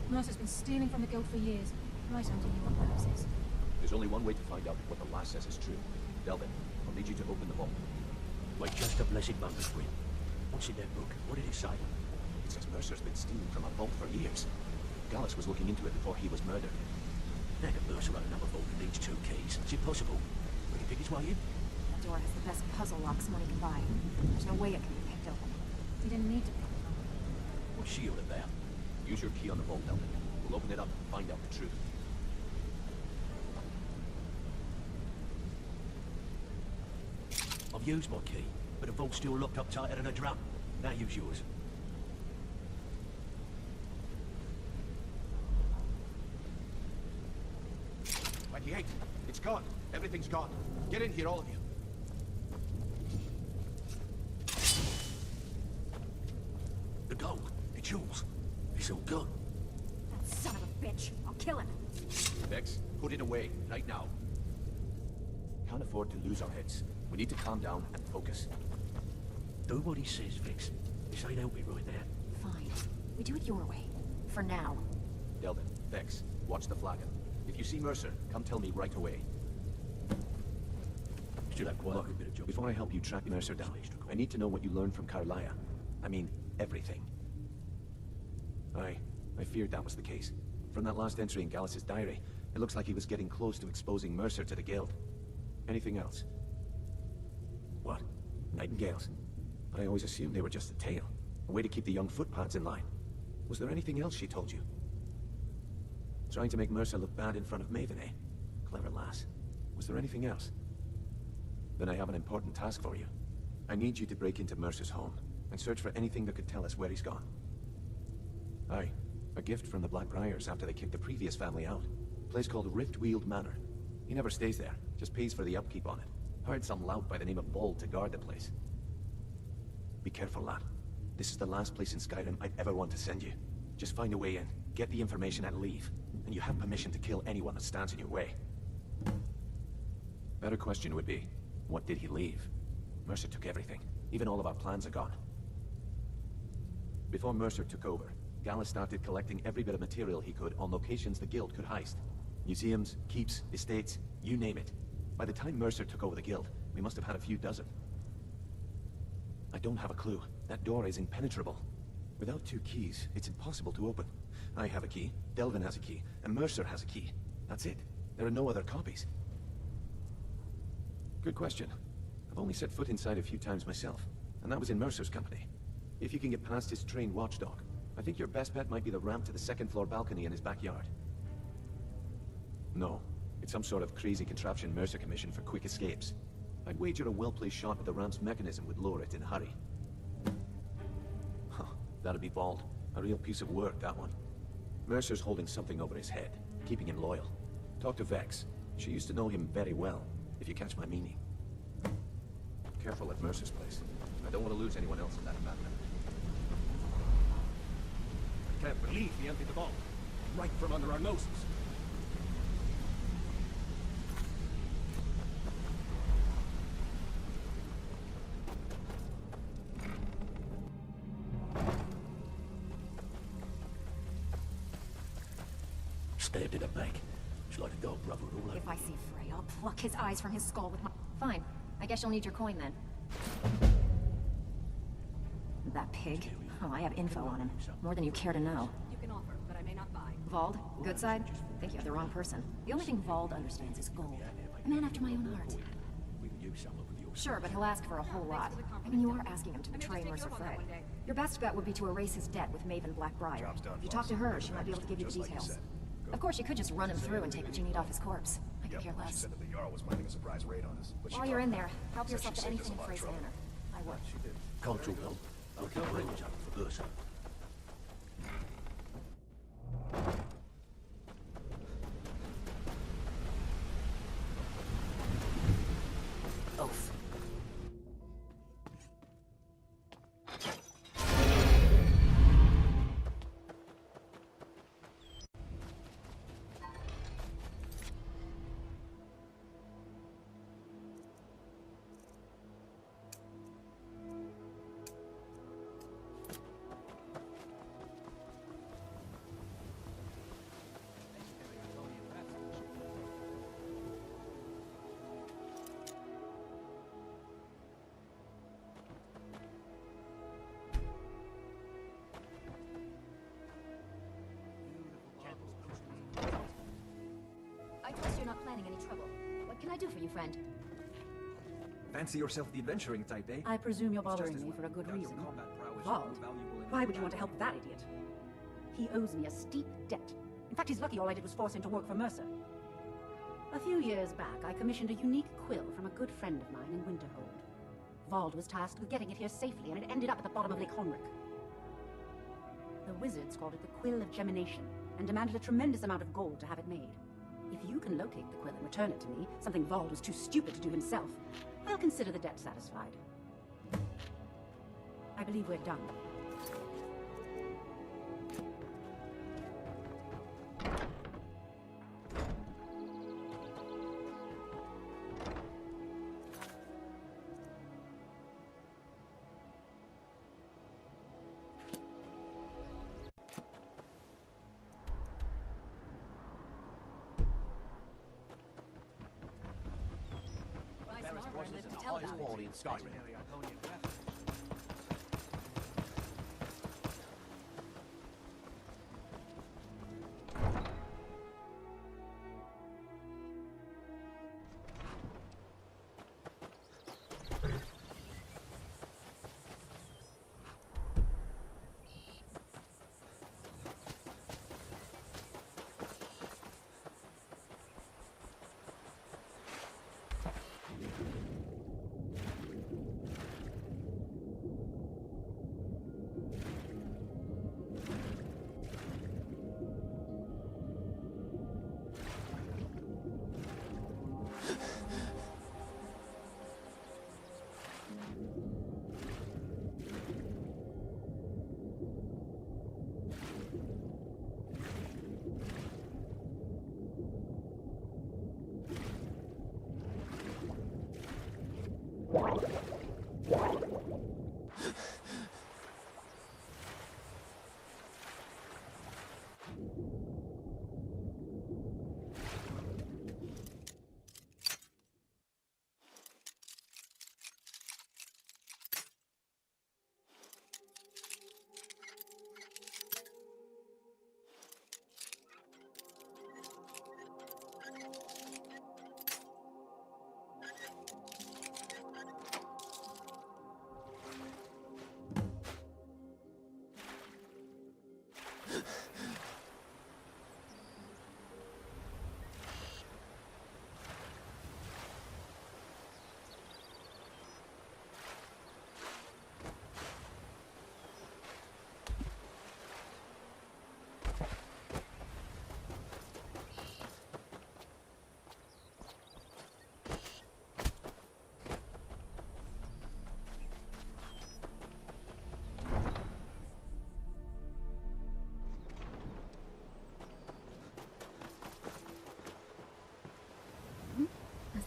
Mercer's been stealing from the guild for years, right under your noses. There's only one way to find out what the lass says is true. Delvin, I'll need you to open the vault. Wait just a blessed moment, Gwyn. What's in that book? What did it say? It says Mercer's been stealing from a vault for years. Gallus was looking into it before he was murdered. How can Mercer open up a vault that needs 2 keys? It's impossible. Will he pick his way in? That door has the best puzzle locks money can buy. There's no way it can be picked open. He didn't need to pick it open. What's she all about? Use your key on the vault, Delvin. We'll open it up and find out the truth. I've used my key, but the vault's still locked up tighter than a drum. Now use yours. 28. It's gone. Everything's gone. Get in here, all of you. The gold. It's yours. It's all gone. That son of a bitch. I'll kill him. Vex, put it away, right now. Can't afford to lose our heads. We need to calm down and focus. Do what he says, Vex. This ain't helping right now. Fine. We do it your way. For now. Delvin, Vex, watch the flagon. If you see Mercer, come tell me right away. Still have quite a good bit of job. Before I help you track Mercer down, I need to know what you learned from Karliah. I mean, everything. I feared that was the case. From that last entry in Gallus's diary, it looks like he was getting close to exposing Mercer to the guild. Anything else? What? Nightingales? I always assumed they were just a tale. A way to keep the young footpads in line. Was there anything else she told you? Trying to make Mercer look bad in front of Maven, eh? Clever lass. Was there anything else? Then I have an important task for you. I need you to break into Mercer's home, and search for anything that could tell us where he's gone. Aye. A gift from the Blackbriars after they kicked the previous family out. A place called Riftweald Manor. He never stays there, just pays for the upkeep on it. Hired some lout by the name of Bald to guard the place. Be careful, lad. This is the last place in Skyrim I'd ever want to send you. Just find a way in, get the information and leave. And you have permission to kill anyone that stands in your way. Better question would be, what did he leave? Mercer took everything. Even all of our plans are gone. Before Mercer took over, Gallus started collecting every bit of material he could on locations the guild could heist. Museums, keeps, estates, you name it. By the time Mercer took over the guild, we must have had a few dozen. I don't have a clue. That door is impenetrable. Without 2 keys, it's impossible to open. I have a key, Delvin has a key, and Mercer has a key. That's it. There are no other copies. Good question. I've only set foot inside a few times myself, and that was in Mercer's company. If you can get past his trained watchdog, I think your best bet might be the ramp to the 2nd floor balcony in his backyard. No, it's some sort of crazy contraption Mercer commissioned for quick escapes. I'd wager a well-placed shot with the ramp's mechanism would lower it in a hurry. Huh, that'd be Bald. A real piece of work, that one. Mercer's holding something over his head, keeping him loyal. Talk to Vex. She used to know him very well, if you catch my meaning. Careful at Mercer's place. I don't want to lose anyone else in that battle. I can't believe he emptied the vault. Right from under our noses. stabbed in her back. She's like a dog rubber all over. If I see Frey, I'll pluck his eyes from his skull with my... Fine. I guess you'll need your coin then. That pig? Oh, I have info on him. More than you care to know. You can offer, but I may not buy. Vald? Good side? Think you have the wrong person. The only thing Vald understands is gold. A man after my own heart. We can use some of yours. Sure, but he'll ask for a whole lot. I mean, you are asking him to betray Mercer Frey. Your best bet would be to erase his debt with Maven Blackbriar. If you talk to her, she might be able to give you the details. Of course, you could just run him through and take what you need off his corpse. I could care less. She said that the Jarl was planning a surprise raid on us. While you're in there, help yourself to anything in Frey's manor. I will. Control them. I'll keep range up for Mercer. Oath. You're not planning any trouble. What can I do for you, friend? Fancy yourself the adventuring type, eh? I presume you're bothering me for a good reason. Vald? Why would you want to help that idiot? He owes me a steep debt. In fact, he's lucky all I did was force him to work for Mercer. A few years back, I commissioned a unique quill from a good friend of mine in Winterhold. Vald was tasked with getting it here safely, and it ended up at the bottom of Lake Honric. The wizards called it the Quill of Gemination, and demanded a tremendous amount of gold to have it made. If you can locate the quill and return it to me, something Vald was too stupid to do himself, I'll consider the debt satisfied. I believe we're done. Horses and the highest quality in Skyrim.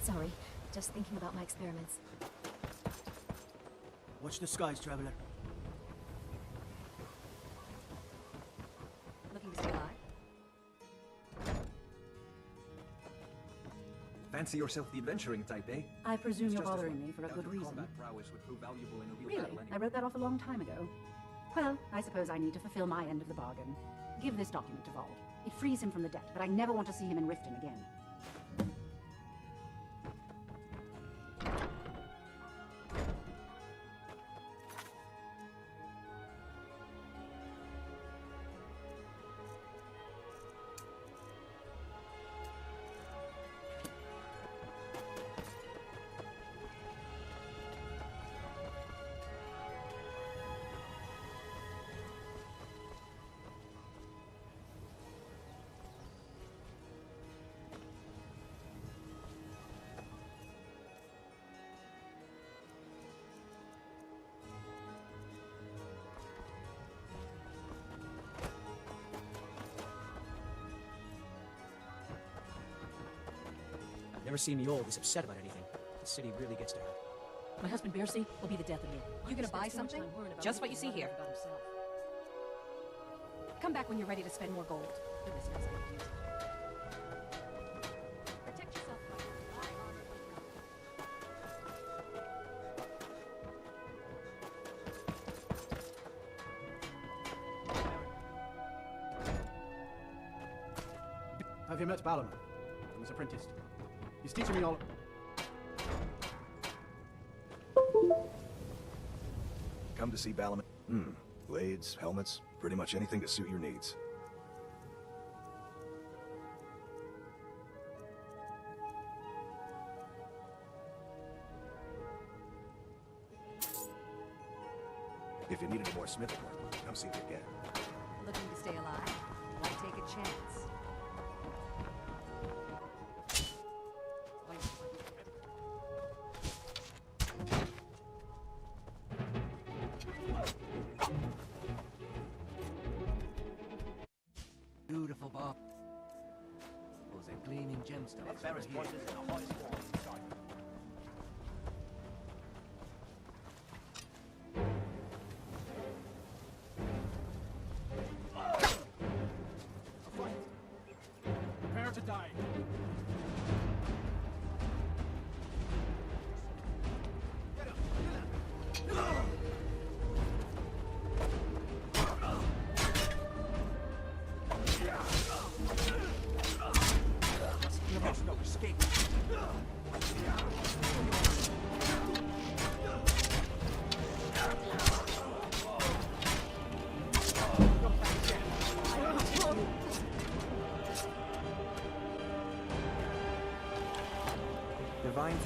Sorry, just thinking about my experiments. Watch the skies, traveler. Looking to say hi? fancy yourself the adventuring type, eh? I presume you're Just as bothering well. me for a Doubt good your reason. combat prowess would prove valuable in a real Really? battle anyway. I wrote that off a long time ago. Well, I suppose I need to fulfill my end of the bargain. Give this document to Vold. It frees him from the debt, but I never want to see him in Riften again. Never seen me all this upset about anything. The city really gets to her. My husband Bercy will be the death of me. You gonna buy something? Just what you see here. Come back when you're ready to spend more gold. Protect yourself. Have you met Balorman? I was apprenticed. He's teaching me all... Come to see Balorman? Blades, helmets, pretty much anything to suit your needs. If you need any more smithing work, come see me again. Looking to stay alive? Why take a chance? Beautiful bar. Was a gleaming gemstone. The fairest places in the highest wall in Skyrim. Prepare to die. There's no escape. Divine...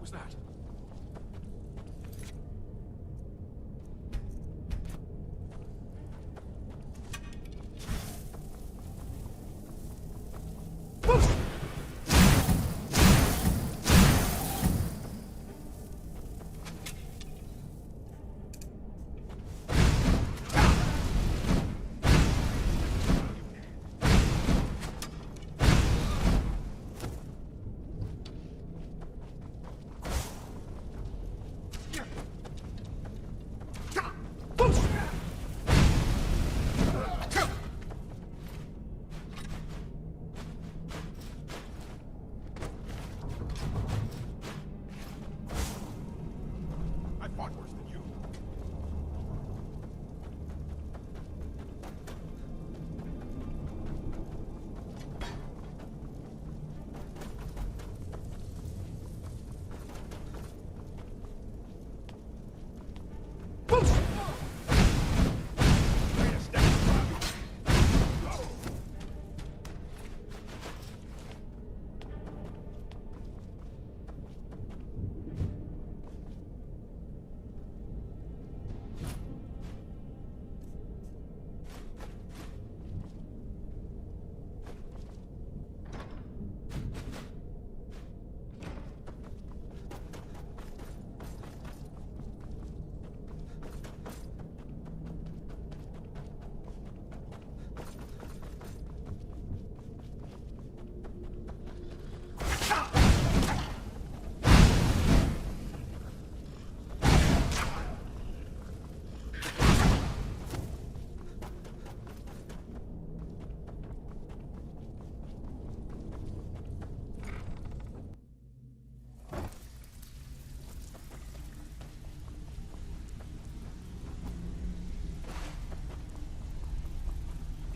was that?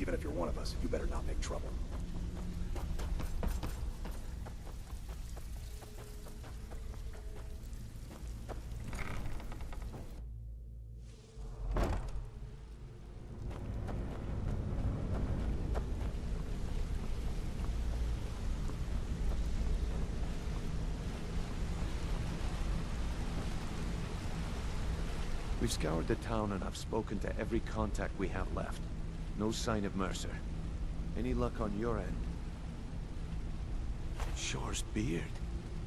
Even if you're one of us, you better not make trouble. We've scoured the town and I've spoken to every contact we have left. No sign of Mercer. Any luck on your end? Shore's beard.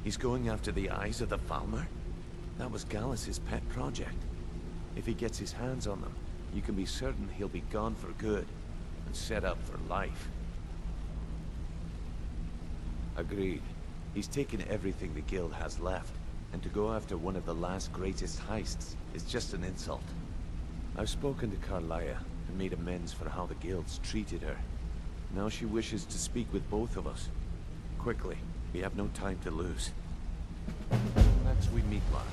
He's going after the eyes of the Falmer? That was Gallus's pet project. If he gets his hands on them, you can be certain he'll be gone for good and set up for life. Agreed. He's taken everything the guild has left, and to go after one of the last greatest heists is just an insult. I've spoken to Karliah and made amends for how the guilds treated her. Now she wishes to speak with both of us. Quickly, we have no time to lose. Next we meet Lot.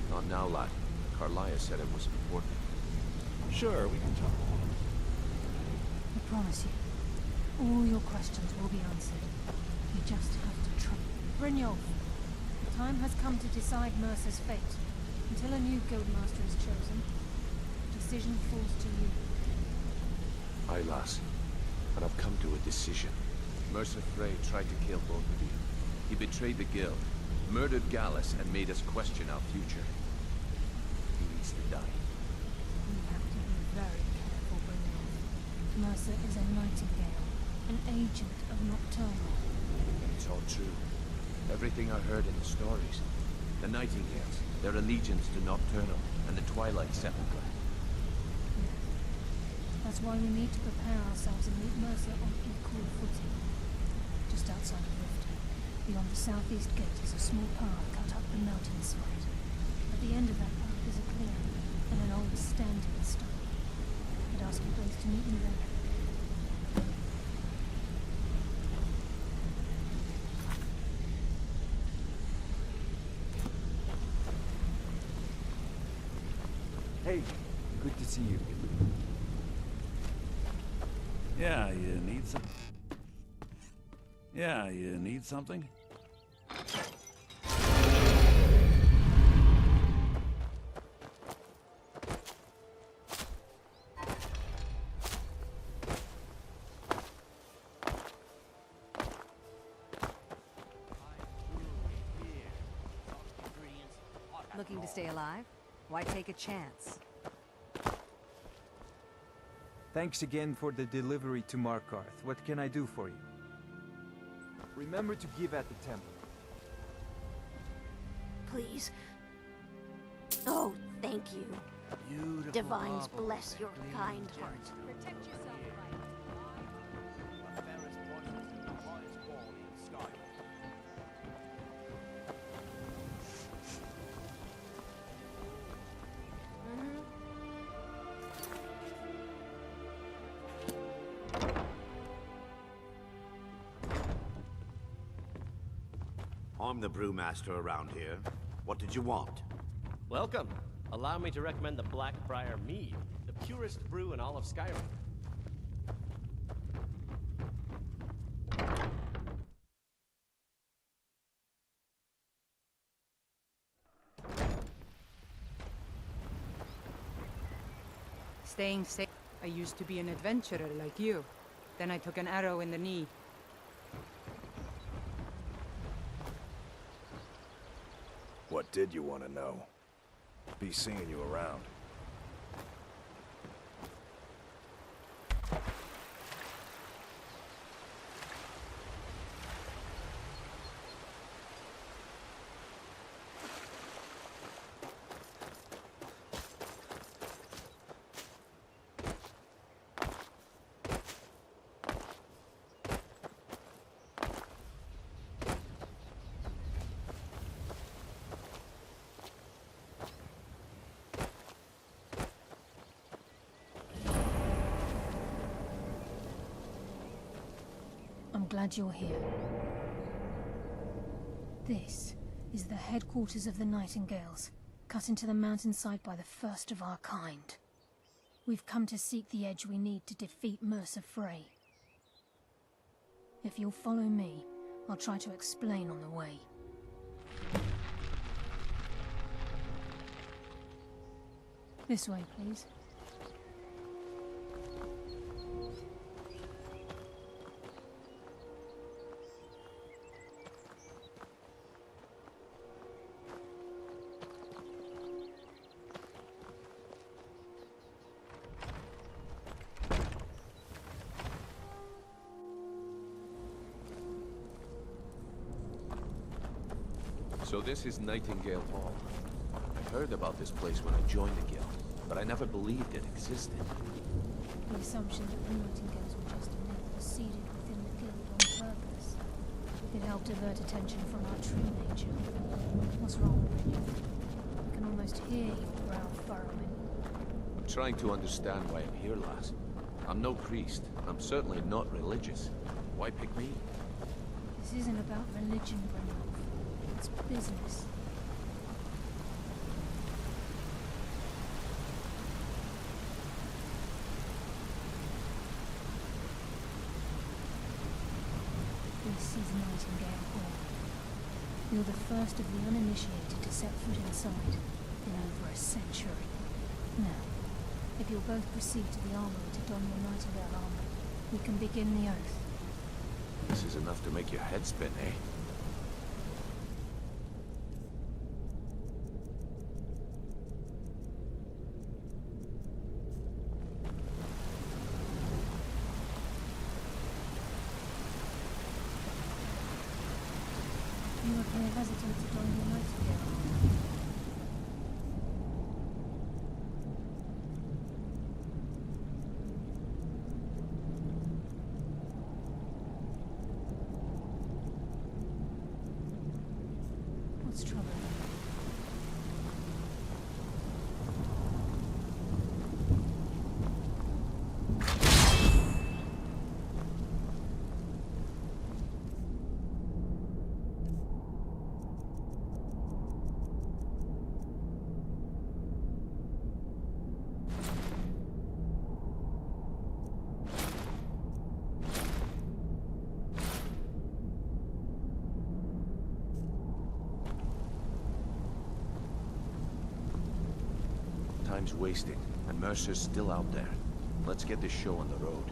Not now, lad. Karliah said it was important. Sure, we can talk. I promise you, all your questions will be answered. You just have to trust. Brynjolf, the time has come to decide Mercer's fate. Until a new guildmaster is chosen, the decision falls to you. Aye, lass. And I've come to a decision. Mercer Frey tried to kill both of you. He betrayed the guild, murdered Gallus, and made us question our future. He needs to die. You have to be very careful, Brynjolf. Mercer is a Nightingale, an agent of Nocturnal. It's all true. Everything I heard in the stories. The Nightingales, their allegiance to Nocturnal, and the Twilight Sepulchre. That's why we need to prepare ourselves and meet Mercer on equal footing. Just outside of Riften, beyond the southeast gate is a small path cut up the mountainside. At the end of that path is a clearing and an old standing stone. I'd ask you both to meet me there. Hey, good to see you. Yeah, you need some... Yeah, you need something? looking to stay alive? Why take a chance? Thanks again for the delivery to Markarth. What can I do for you? Remember to give at the temple. Please. Oh, thank you. Beautiful Divines marble, bless your clean kind gems. heart. Protect yourself, I'm the brewmaster around here. What did you want? Welcome. Allow me to recommend the Blackbriar Mead, the purest brew in all of Skyrim. Staying safe. I used to be an adventurer like you. Then I took an arrow in the knee. What did you want to know? Be seeing you around. I'm glad you're here. This is the headquarters of the Nightingales, cut into the mountainside by the first of our kind. We've come to seek the edge we need to defeat Mercer Frey. If you'll follow me, I'll try to explain on the way. This way, please. So this is Nightingale Hall. I heard about this place when I joined the guild, but I never believed it existed. The assumption that the Nightingales were just a myth was seeded within the guild on purpose. It helped divert attention from our true nature. What's wrong, Brynja? I can almost hear your brow furrowing. I'm trying to understand why I'm here, lass. I'm no priest. I'm certainly not religious. Why pick me? This isn't about religion, Brynja. It's business. This is Nightingale Hall. You're the first of the uninitiated to set foot inside in over a century. Now, if you'll both proceed to the armory to don your Nightingale armor, we can begin the oath. This is enough to make your head spin, eh? You appear hesitant to don your Nightingale armor. What's troubling you? Time's wasting, and Mercer's still out there. Let's get this show on the road.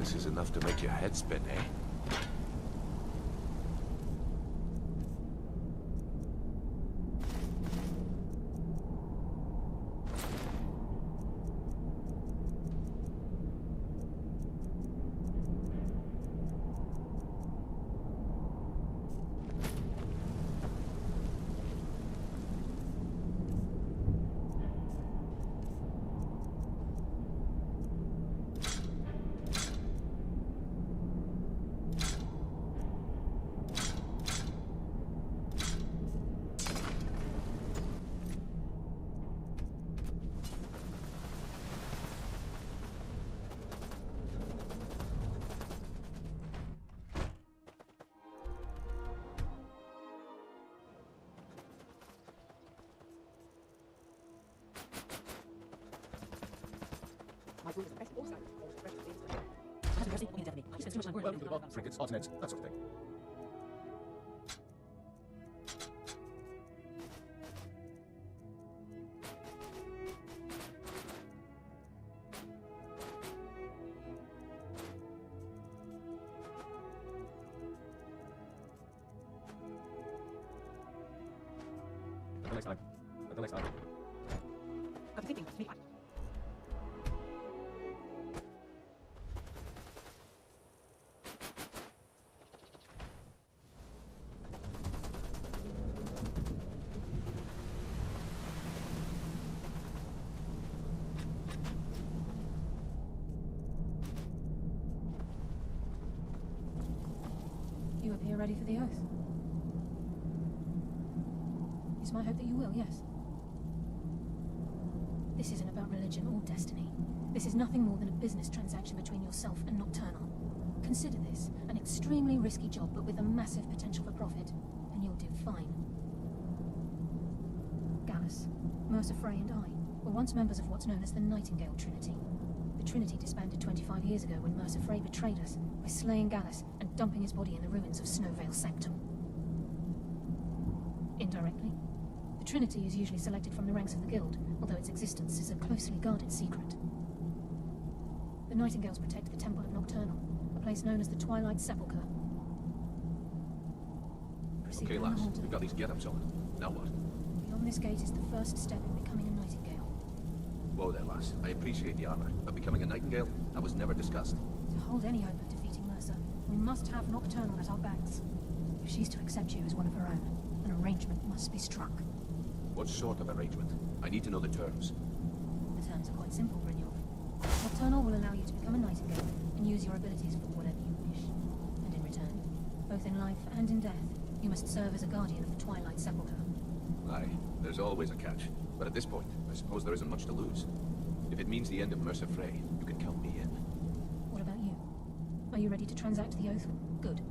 This is enough to make your head spin, eh? Trinkets, odds and ends, that sort of thing. Until next time. Until next time. I'm thinking, me. You appear ready for the oath. It's my hope that you will, yes. This isn't about religion or destiny. This is nothing more than a business transaction between yourself and Nocturnal. Consider this an extremely risky job, but with a massive potential for profit, and you'll do fine. Gallus, Mercer Frey and I were once members of what's known as the Nightingale Trinity. The Trinity disbanded 25 years ago when Mercer Frey betrayed us by slaying Gallus and dumping his body in the ruins of Snowvale Sanctum. Indirectly, the Trinity is usually selected from the ranks of the Guild, although its existence is a closely guarded secret. The Nightingales protect the Temple of Nocturnal, a place known as the Twilight Sepulchre. Proceed Okay, down the lass, hall to we've got these get-ups on. Now what? Beyond this gate is the first step in becoming a Nightingale. Whoa there, lass. I appreciate the armor, but becoming a Nightingale? That was never discussed. To hold any hope of defeating Mercer, we must have Nocturnal at our backs. If she's to accept you as one of her own, an arrangement must be struck. What sort of arrangement? I need to know the terms. The terms are quite simple, Brynjolf. Nocturnal will allow you to become a Nightingale and use your abilities for whatever you wish. And in return, both in life and in death, you must serve as a guardian of the Twilight Sepulchre. Aye, there's always a catch. But at this point, I suppose there isn't much to lose. If it means the end of Mercer Frey, you can count me in. What about you? Are you ready to transact the oath? Good.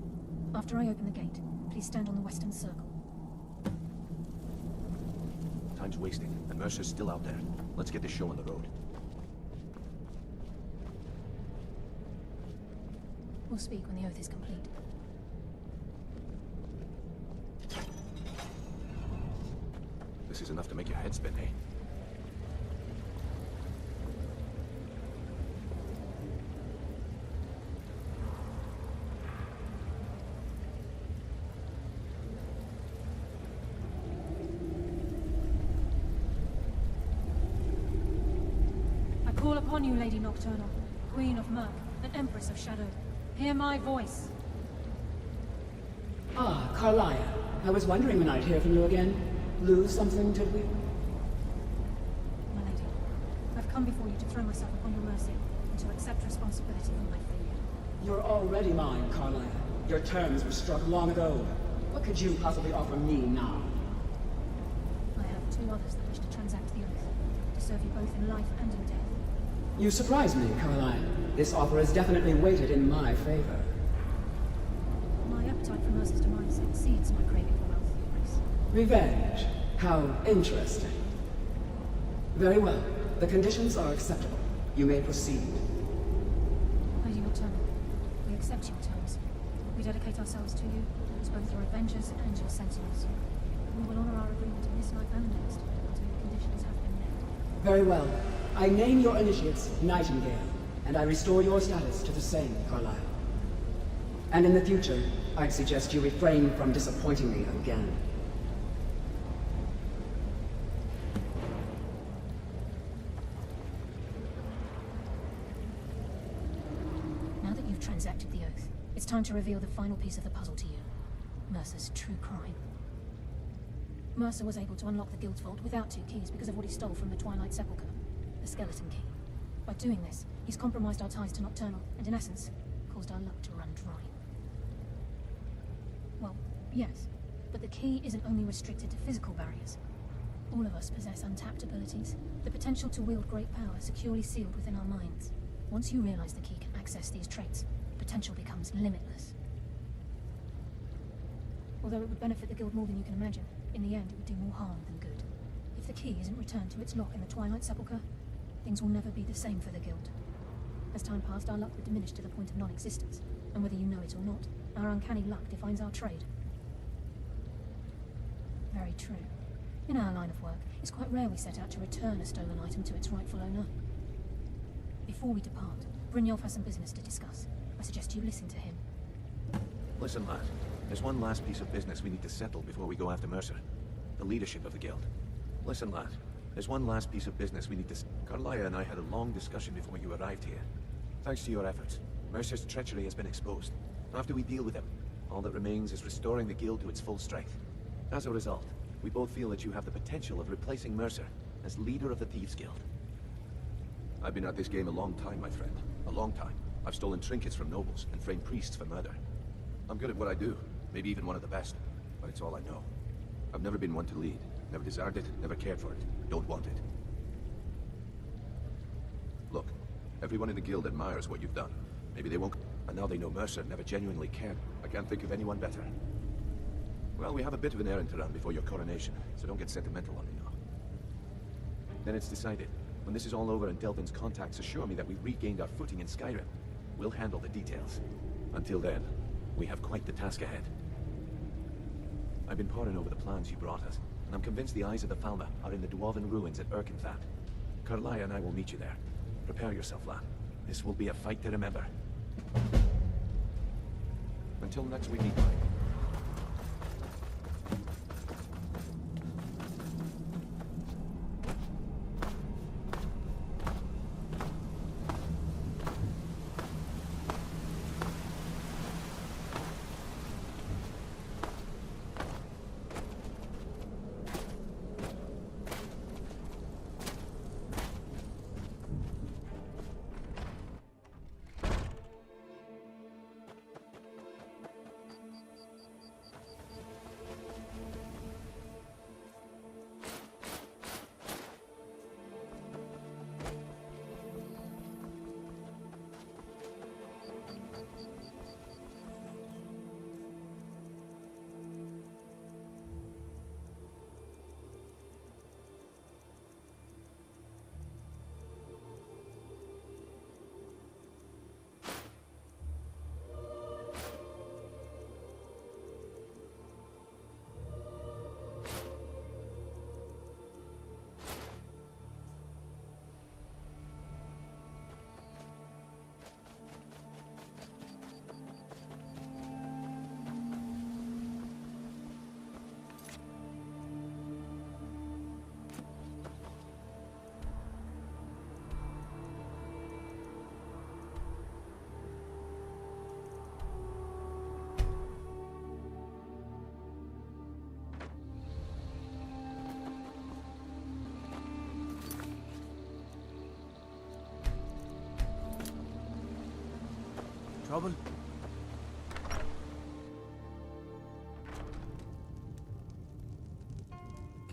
After I open the gate, please stand on the western circle. Time's wasting, and Mercer's still out there. Let's get this show on the road. We'll speak when the oath is complete. This is enough to make your head spin, eh? I call upon you, Lady Nocturnal, Queen of Murk, and Empress of Shadow. Hear my voice. Ah, Karliah. I was wondering when I'd hear from you again. Lose something, did we? My lady, I've come before you to throw myself upon your mercy and to accept responsibility for my failure. You're already mine, Karliah. Your terms were struck long ago. What could you possibly offer me now? I have two others that wish to transact the oath, to serve you both in life and in death. You surprise me, Karliah. This offer is definitely weighted in my favor. My appetite for Mercer's demise exceeds my craving for wealth, Your Grace. Revenge. How interesting. Very well. The conditions are acceptable. You may proceed. Lady Nocturnal, we accept your terms. We dedicate ourselves to you as both your avengers and your sentinels. We will honor our agreement in this life and next until your conditions have been met. Very well. I name your initiates Nightingale. and I restore your status to the same, Karliah. And in the future, I'd suggest you refrain from disappointing me again. Now that you've transacted the oath, it's time to reveal the final piece of the puzzle to you. Mercer's true crime. Mercer was able to unlock the Guild's vault without 2 keys because of what he stole from the Twilight Sepulchre, the skeleton key. By doing this, he's compromised our ties to Nocturnal, and in essence, caused our luck to run dry. Well, yes, but the key isn't only restricted to physical barriers. All of us possess untapped abilities, the potential to wield great power securely sealed within our minds. Once you realize the key can access these traits, potential becomes limitless. Although it would benefit the Guild more than you can imagine, in the end it would do more harm than good. If the key isn't returned to its lock in the Twilight Sepulchre, things will never be the same for the Guild. As time passed, our luck would diminish to the point of non-existence, and whether you know it or not, our uncanny luck defines our trade. Very true. In our line of work, it's quite rare we set out to return a stolen item to its rightful owner. Before we depart, Brynjolf has some business to discuss. I suggest you listen to him. Listen, lad. There's one last piece of business we need to settle before we go after Mercer. The leadership of the Guild. Listen, lad. There's one last piece of business we need to... Karliah and I had a long discussion before you arrived here. Thanks to your efforts, Mercer's treachery has been exposed. After we deal with him, all that remains is restoring the Guild to its full strength. As a result, we both feel that you have the potential of replacing Mercer as leader of the Thieves Guild. I've been at this game a long time, my friend. A long time. I've stolen trinkets from nobles and framed priests for murder. I'm good at what I do. Maybe even one of the best. But it's all I know. I've never been one to lead. Never desired it, never cared for it. Don't want it. Look, everyone in the Guild admires what you've done. Maybe they won't... And now they know Mercer never genuinely cared. I can't think of anyone better. Well, we have a bit of an errand to run before your coronation, so don't get sentimental on me now. Then it's decided. When this is all over and Delvin's contacts assure me that we've regained our footing in Skyrim, we'll handle the details. Until then, we have quite the task ahead. I've been poring over the plans you brought us, and I'm convinced the eyes of the Falmer are in the Dwarven ruins at Erkenthad. Karliah and I will meet you there. Prepare yourself, lad. This will be a fight to remember. Until next we meet, Mike. Trouble?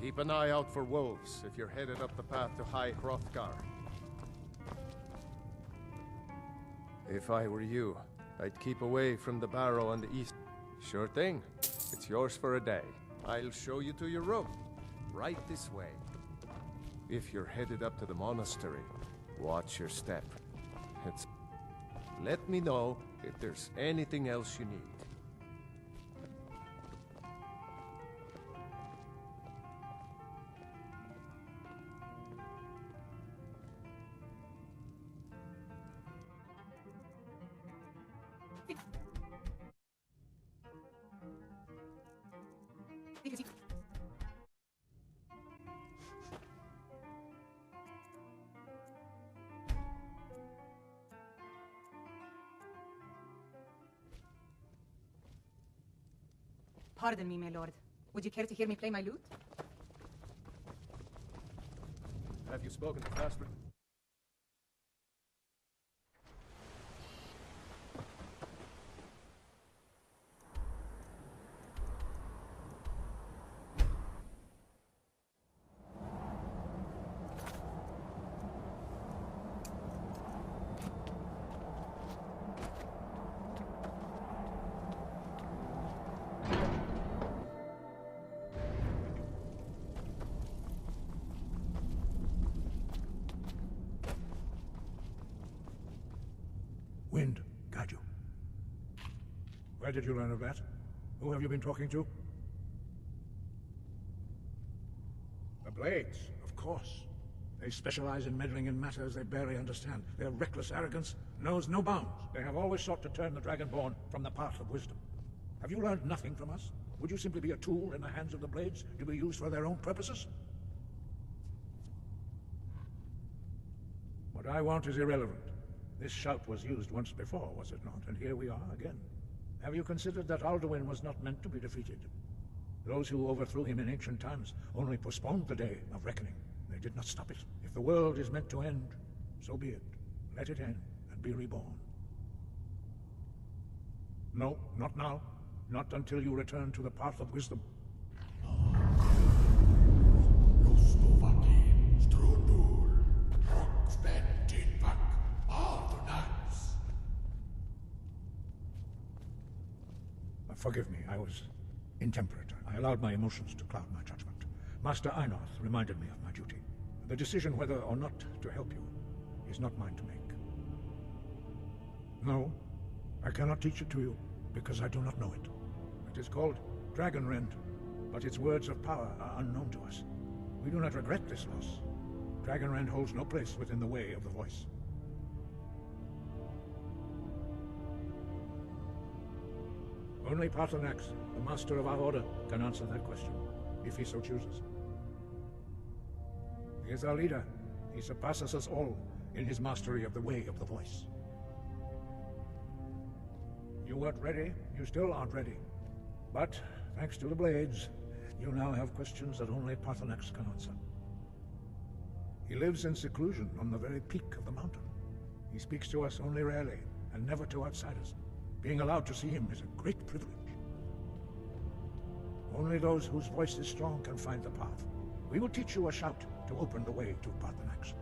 Keep an eye out for wolves if you're headed up the path to High Hrothgar. If I were you, I'd keep away from the barrow on the east. Sure thing. It's yours for a day. I'll show you to your room. Right this way. If you're headed up to the monastery, watch your step. Let me know if there's anything else you need. Pardon me, my lord. Would you care to hear me play my lute? Have you spoken to Faster? Wind, guide you. Where did you learn of that? Who have you been talking to? The Blades, of course. They specialize in meddling in matters they barely understand. Their reckless arrogance knows no bounds. They have always sought to turn the Dragonborn from the path of wisdom. Have you learned nothing from us? Would you simply be a tool in the hands of the Blades to be used for their own purposes? What I want is irrelevant. This shout was used once before, was it not? And here we are again. Have you considered that Alduin was not meant to be defeated? Those who overthrew him in ancient times only postponed the day of reckoning. They did not stop it. If the world is meant to end, so be it. Let it end and be reborn. No, not now. Not until you return to the path of wisdom. Forgive me, I was intemperate. I allowed my emotions to cloud my judgment. Master Einarth reminded me of my duty. The decision whether or not to help you is not mine to make. No, I cannot teach it to you, because I do not know it. It is called Dragonrend, but its words of power are unknown to us. We do not regret this loss. Dragonrend holds no place within the way of the voice. Only Paarthurnax, the master of our order, can answer that question, if he so chooses. He is our leader. He surpasses us all in his mastery of the way of the voice. You weren't ready. You still aren't ready. But, thanks to the Blades, you now have questions that only Paarthurnax can answer. He lives in seclusion on the very peak of the mountain. He speaks to us only rarely, and never to outsiders. Being allowed to see him is a great privilege. Only those whose voice is strong can find the path. We will teach you a shout to open the way to Paarthurnax.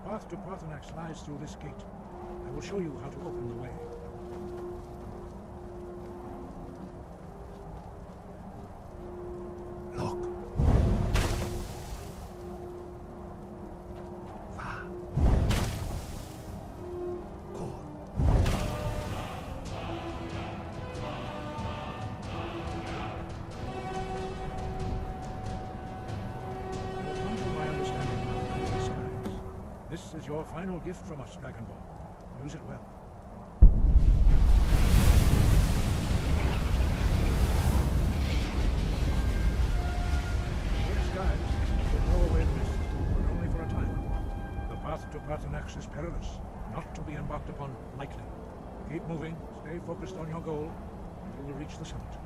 The path to Paarthurnax lies through this gate. I will show you how to open the way. This is your final gift from us, Dragonborn. Use it well. Good skies will blow away the mist, but only for a time. The path to Paarthurnax is perilous, not to be embarked upon lightly. Keep moving, stay focused on your goal, and you will reach the summit.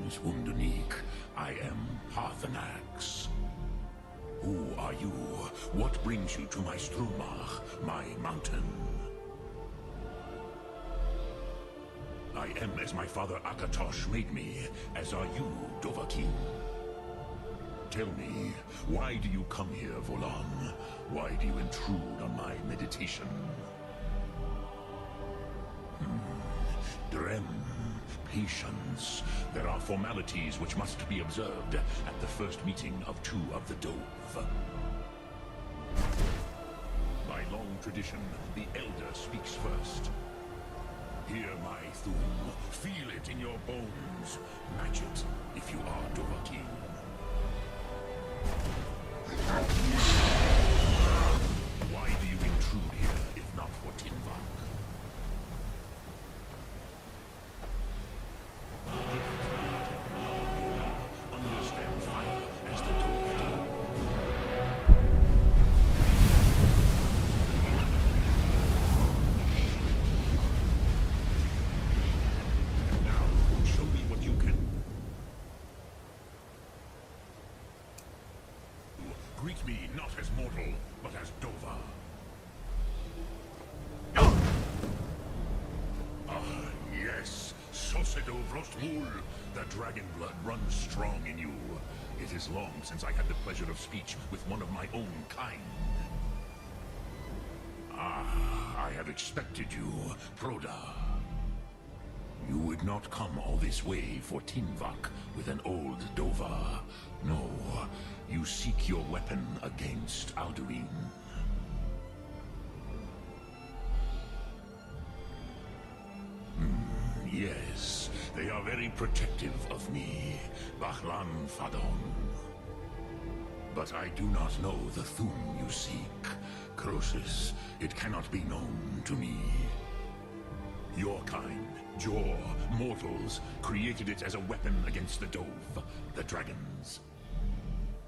name's Wunderneek. I am Parthenax. Who are you? What brings you to my Strumach, my mountain? I am as my father Akatosh made me, as are you, Dovahkiin. Tell me, why do you come here, Volan? Why do you intrude on my meditation? Drem, patience. There are formalities which must be observed at the first meeting of two of the Dove. By long tradition, the Elder speaks first. Hear my Thum. Feel it in your bones. Match it if you are Dovahkiin. Why do you intrude here, if not for Tinvak? Understand fire as the Dove do. Now, show me what you can. Greet me not as mortal, but as Dova. Ah, yes, Sosedo Vrostmul. The dragon blood runs strong in you. It is long since I had the pleasure of speech with one of my own kind. Ah, I have expected you, Proda. You would not come all this way for Tinvak with an old Dova. No, you seek your weapon against Alduin. Yes, they are very protective of me, Bahlan Fadon. But I do not know the Thum you seek. Croesus, it cannot be known to me. Your kind, Jor, mortals, created it as a weapon against the Dove, the dragons.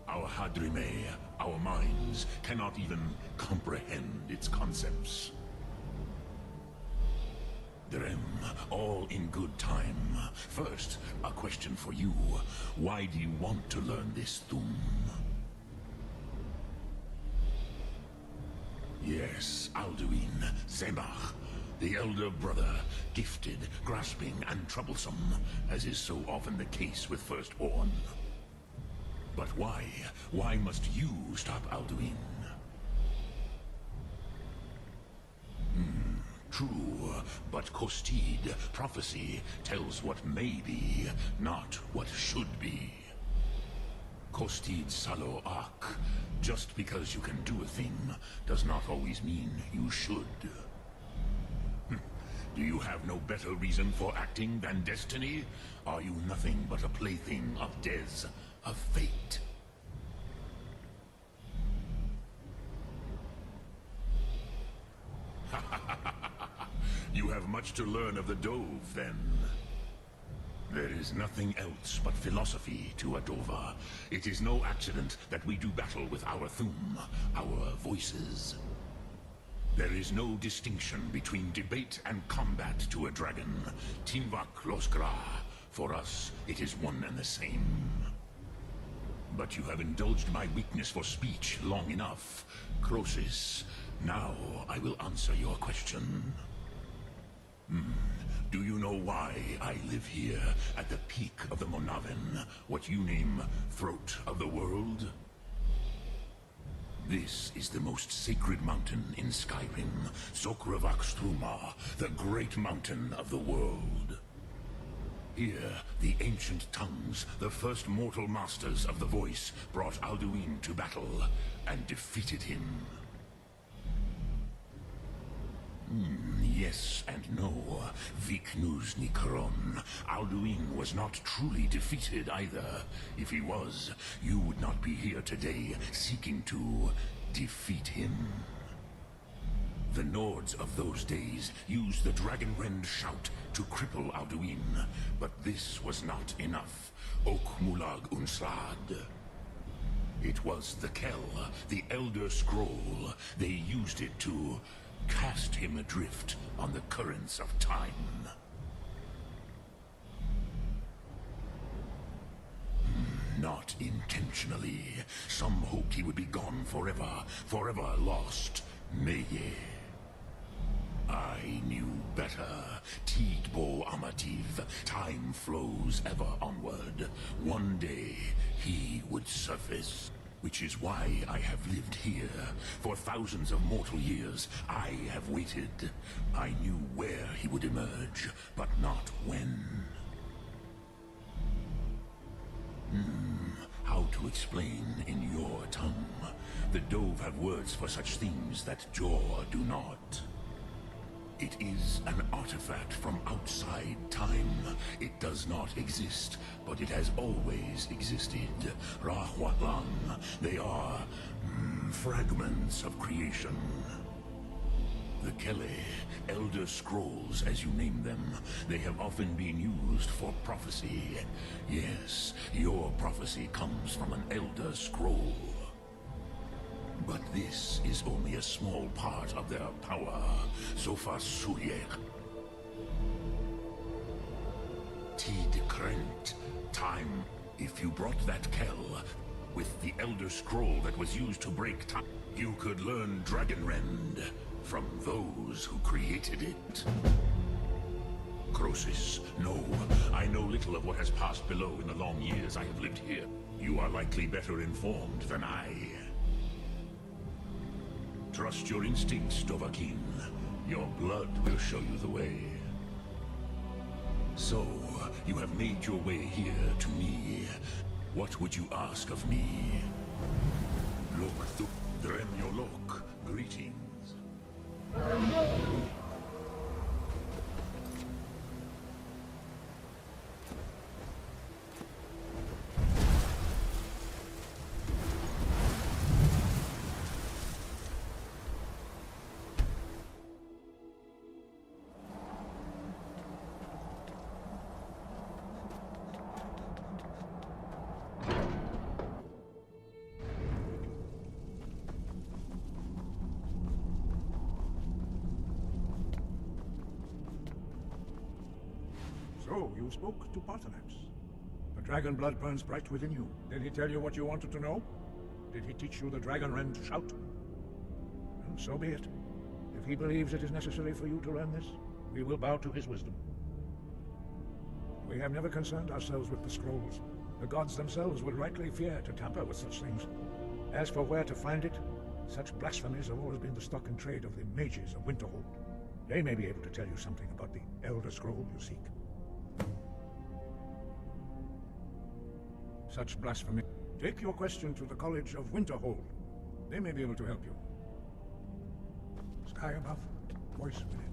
Our Hadrime, our minds, cannot even comprehend its concepts. Drem, all in good time. First, a question for you. Why do you want to learn this Thum? Yes, Alduin, Zemach, the elder brother, gifted, grasping, and troublesome, as is so often the case with Firstborn. But why? Why must you stop Alduin? True, but Kostid, prophecy, tells what may be, not what should be. Kostid Salo Ak. Just because you can do a thing does not always mean you should. Do you have no better reason for acting than destiny? Are you nothing but a plaything of Dez, of fate? You have much to learn of the Dove, then. There is nothing else but philosophy to a Dova. It is no accident that we do battle with our Thum, our voices. There is no distinction between debate and combat to a dragon. Tinvak Losgra. For us, it is one and the same. But you have indulged my weakness for speech long enough. Croesus, now I will answer your question. Do you know why I live here at the peak of the Monaven, what you name Throat of the World? This is the most sacred mountain in Skyrim, Sokravak Struma, the great mountain of the world. Here, the ancient tongues, the first mortal masters of the voice, brought Alduin to battle and defeated him. Yes and no. Viknus Nikron. Alduin was not truly defeated either. If he was, you would not be here today seeking to defeat him. The Nords of those days used the Dragonrend shout to cripple Alduin, but this was not enough. Ok Mulag Unsrad. It was the Kell, the Elder Scroll. They used it to cast him adrift on the currents of time. not intentionally. Some hoped he would be gone forever, forever lost. Mage. I knew better. Tidbo Amativ. Time flows ever onward. One day, he would surface. Which is why I have lived here. For thousands of mortal years, I have waited. I knew where he would emerge, but not when. How to explain in your tongue? The Dove have words for such things that Jaw do not. It is an artifact from outside time. It does not exist, but it has always existed. Rahwatlan. They are fragments of creation. The Kele, Elder Scrolls as you name them, they have often been used for prophecy. Yes, your prophecy comes from an Elder Scroll. But this is only a small part of their power. Sofa Suyek. Tid Krent. Time. If you brought that Kell, with the Elder Scroll that was used to break time, you could learn Dragonrend from those who created it. Crosis, no. I know little of what has passed below in the long years I have lived here. You are likely better informed than I. Trust your instincts, Dovahkiin. Your blood will show you the way. So, you have made your way here to me. What would you ask of me? Lok Thuk Dremyolok. Greetings. So, you spoke to Paarthurnax. The dragon blood burns bright within you. Did he tell you what you wanted to know? Did he teach you the Dragonrend shout? Well, so be it. If he believes it is necessary for you to learn this, we will bow to his wisdom. We have never concerned ourselves with the scrolls. The gods themselves would rightly fear to tamper with such things. As for where to find it, such blasphemies have always been the stock and trade of the mages of Winterhold. They may be able to tell you something about the Elder Scroll you seek. Such blasphemy. Take your question to the College of Winterhold. They may be able to help you. Sky above, voice within.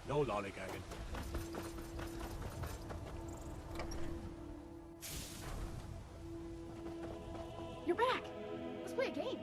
No lollygagging. You're back! Let's play a game.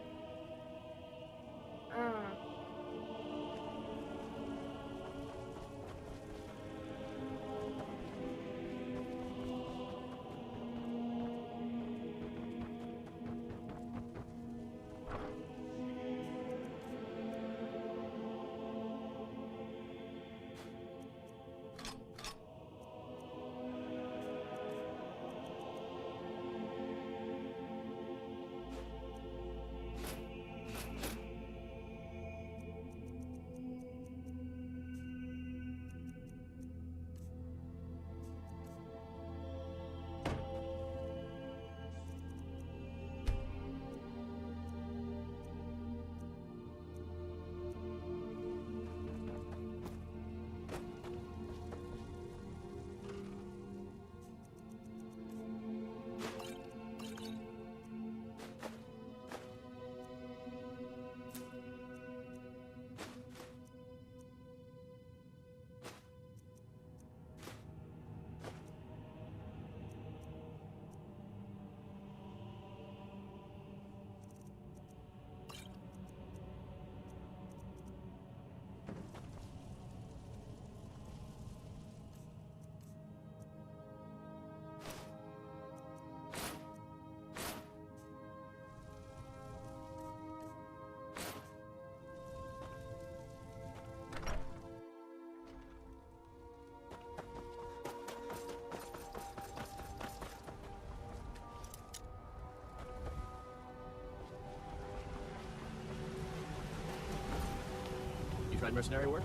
Tried mercenary work?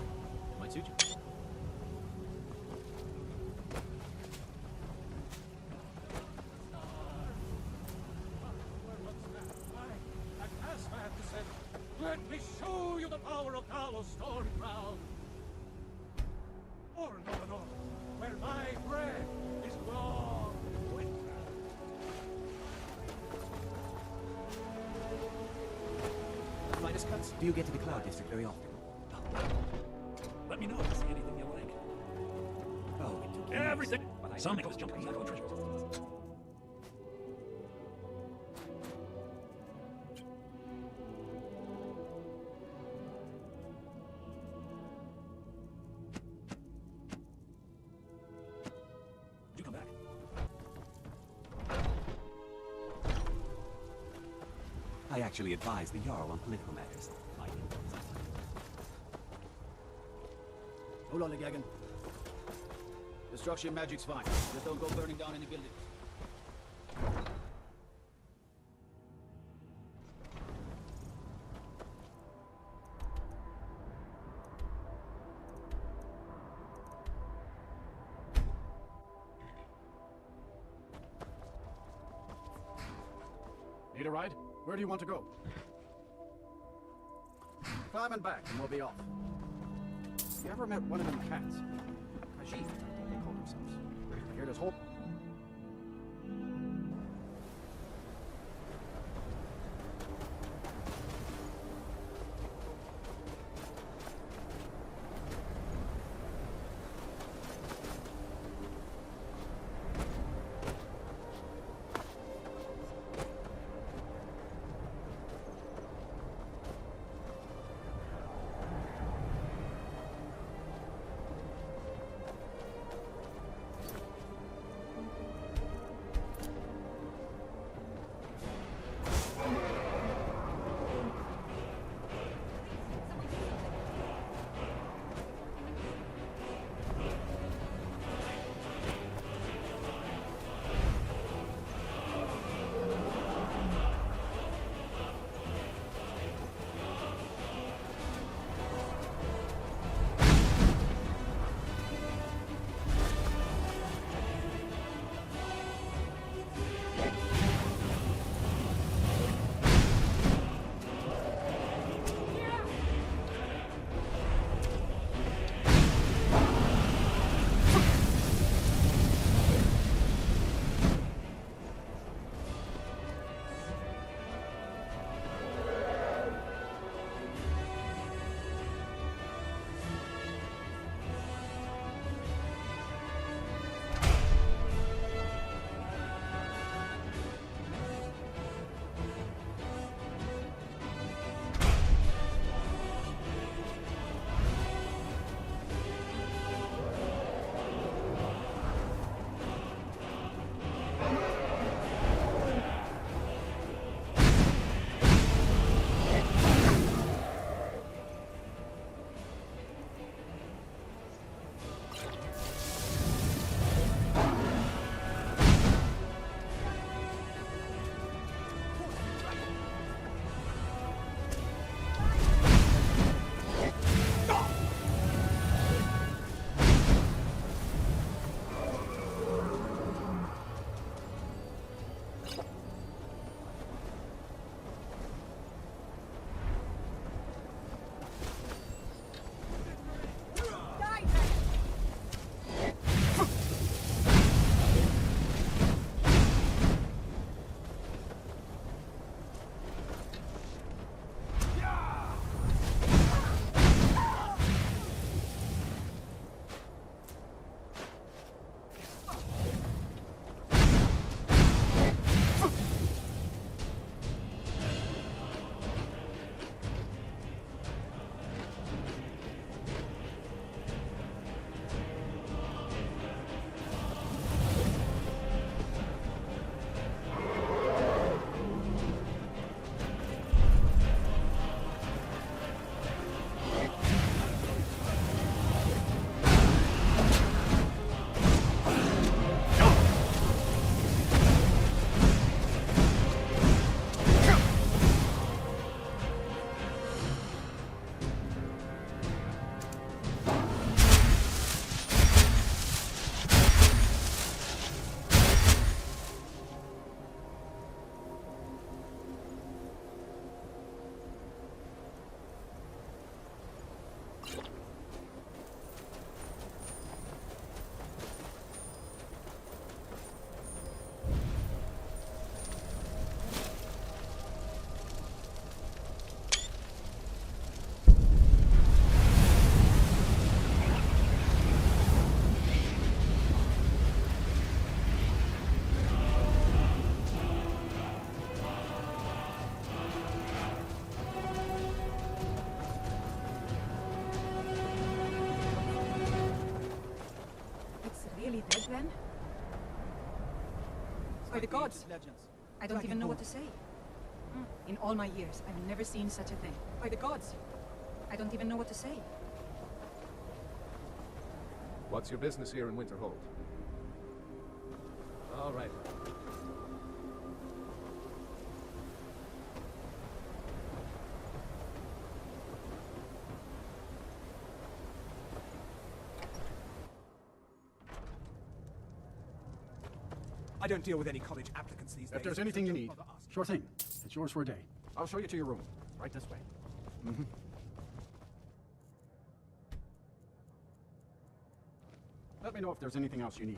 It might suit you. Let me show you the power of Talos Stormcrown! Or no, where my bread is long winter. Finest cuts? Do you get to the Cloud District very often? Let me know if you see anything you like. Oh, it took Everything! Some make us jump on that treasure. You come back. I actually advise the Jarl on political matters. Hold on, Gagan. Destruction magic's fine. Just don't go burning down any buildings. Need a ride? Where do you want to go? Climb and back, and we'll be off. You ever met one of them cats? Khajiit, they call themselves. I hear this whole... By the gods! I don't even know what to say. In all my years, I've never seen such a thing. By the gods! I don't even know what to say. What's your business here in Winterhold? All right. I don't deal with any college applicants these days. If there's anything you need, sure thing. It's yours for a day. I'll show you to your room. Right this way. Mm-hmm. Let me know if there's anything else you need.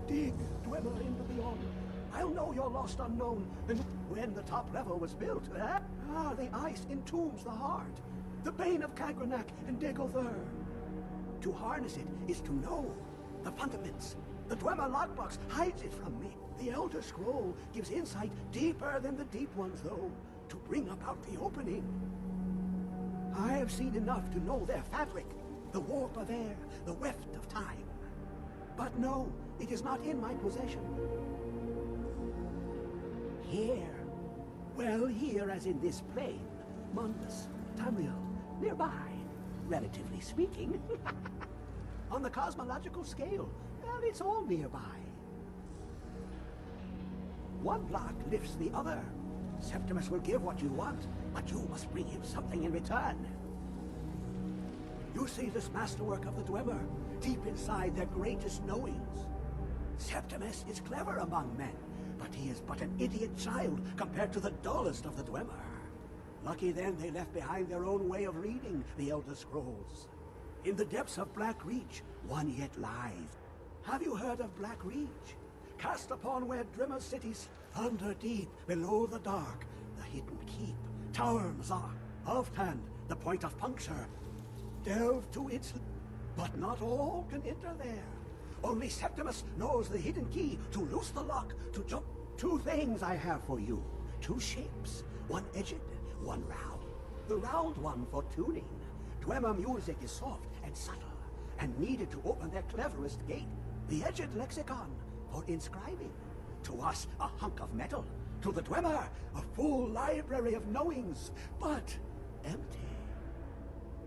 Dig, dweller in the beyond. I'll know your lost unknown, and when the top level was built, eh? Ah, the ice entombs the heart. The bane of Kagranak and Degother. To harness it is to know the fundaments. The Dwemer lockbox hides it from me. The Elder Scroll gives insight deeper than the deep ones, though, to bring about the opening. I have seen enough to know their fabric, the warp of air, the weft of time. But no, it is not in my possession. Here. Well, here as in this plane. Mundus, Tamriel, nearby, relatively speaking. On the cosmological scale, well, it's all nearby. One block lifts the other. Septimus will give what you want, but you must bring him something in return. You see this masterwork of the Dwemer, deep inside their greatest knowings. Septimus is clever among men, but he is but an idiot child compared to the dullest of the Dwemer. Lucky then they left behind their own way of reading the Elder Scrolls. In the depths of Black Reach, one yet lies. Have you heard of Black Reach? Cast upon where Drimmer's cities thunder deep below the dark, the hidden keep, Tower Mazar, Alftan, the point of puncture. Delve to its... But not all can enter there. Only Septimus knows the hidden key to loose the lock, to jump. 2 things I have for you. 2 shapes, one edged, one round. The round one for tuning. Dwemer music is soft and subtle, and needed to open their cleverest gate. The edged lexicon for inscribing. To us, a hunk of metal. To the Dwemer, a full library of knowings, but empty.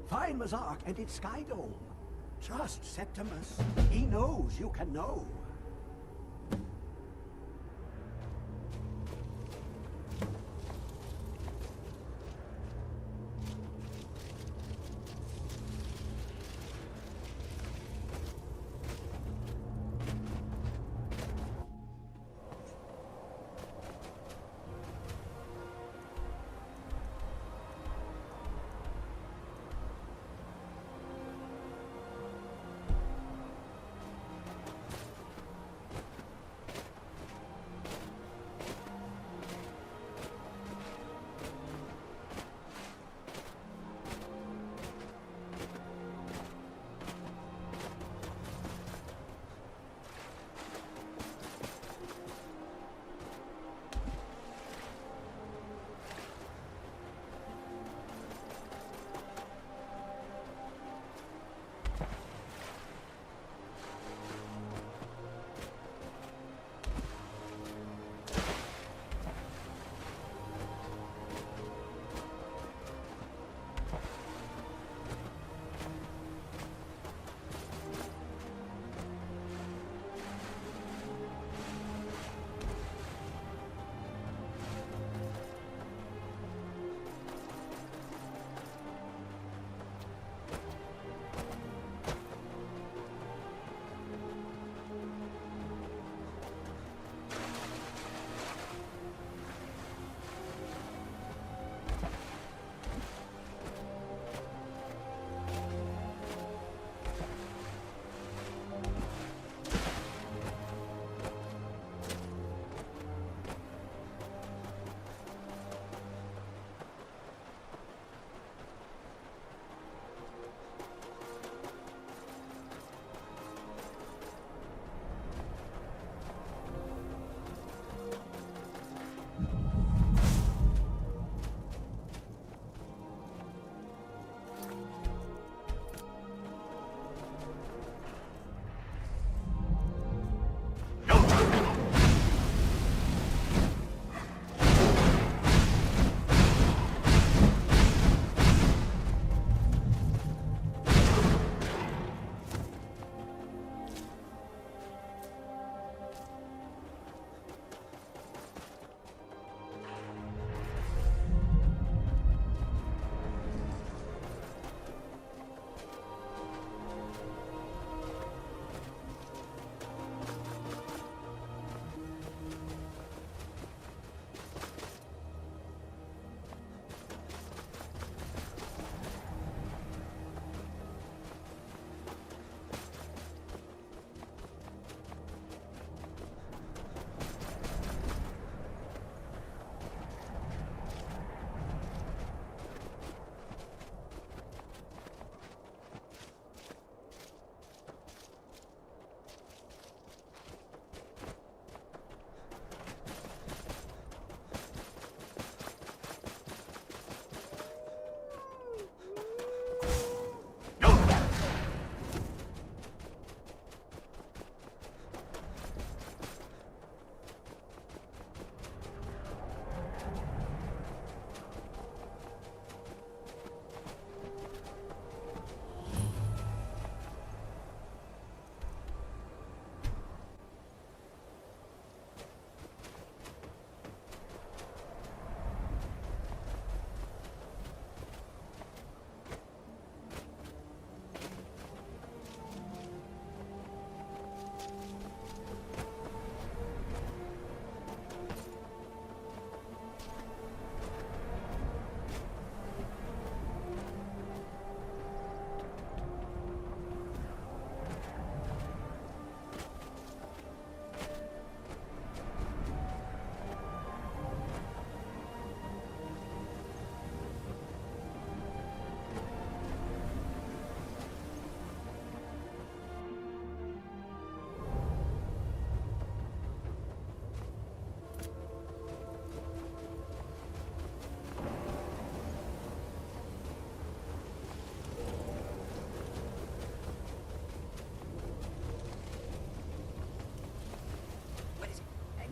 Find Mazark and its sky dome. Trust Septimus. He knows you can know.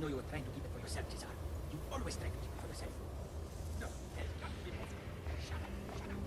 know you were trying to keep it for yourself, Cesar. You always try to keep it for yourself. No, there's got to be more. Shut up, shut up.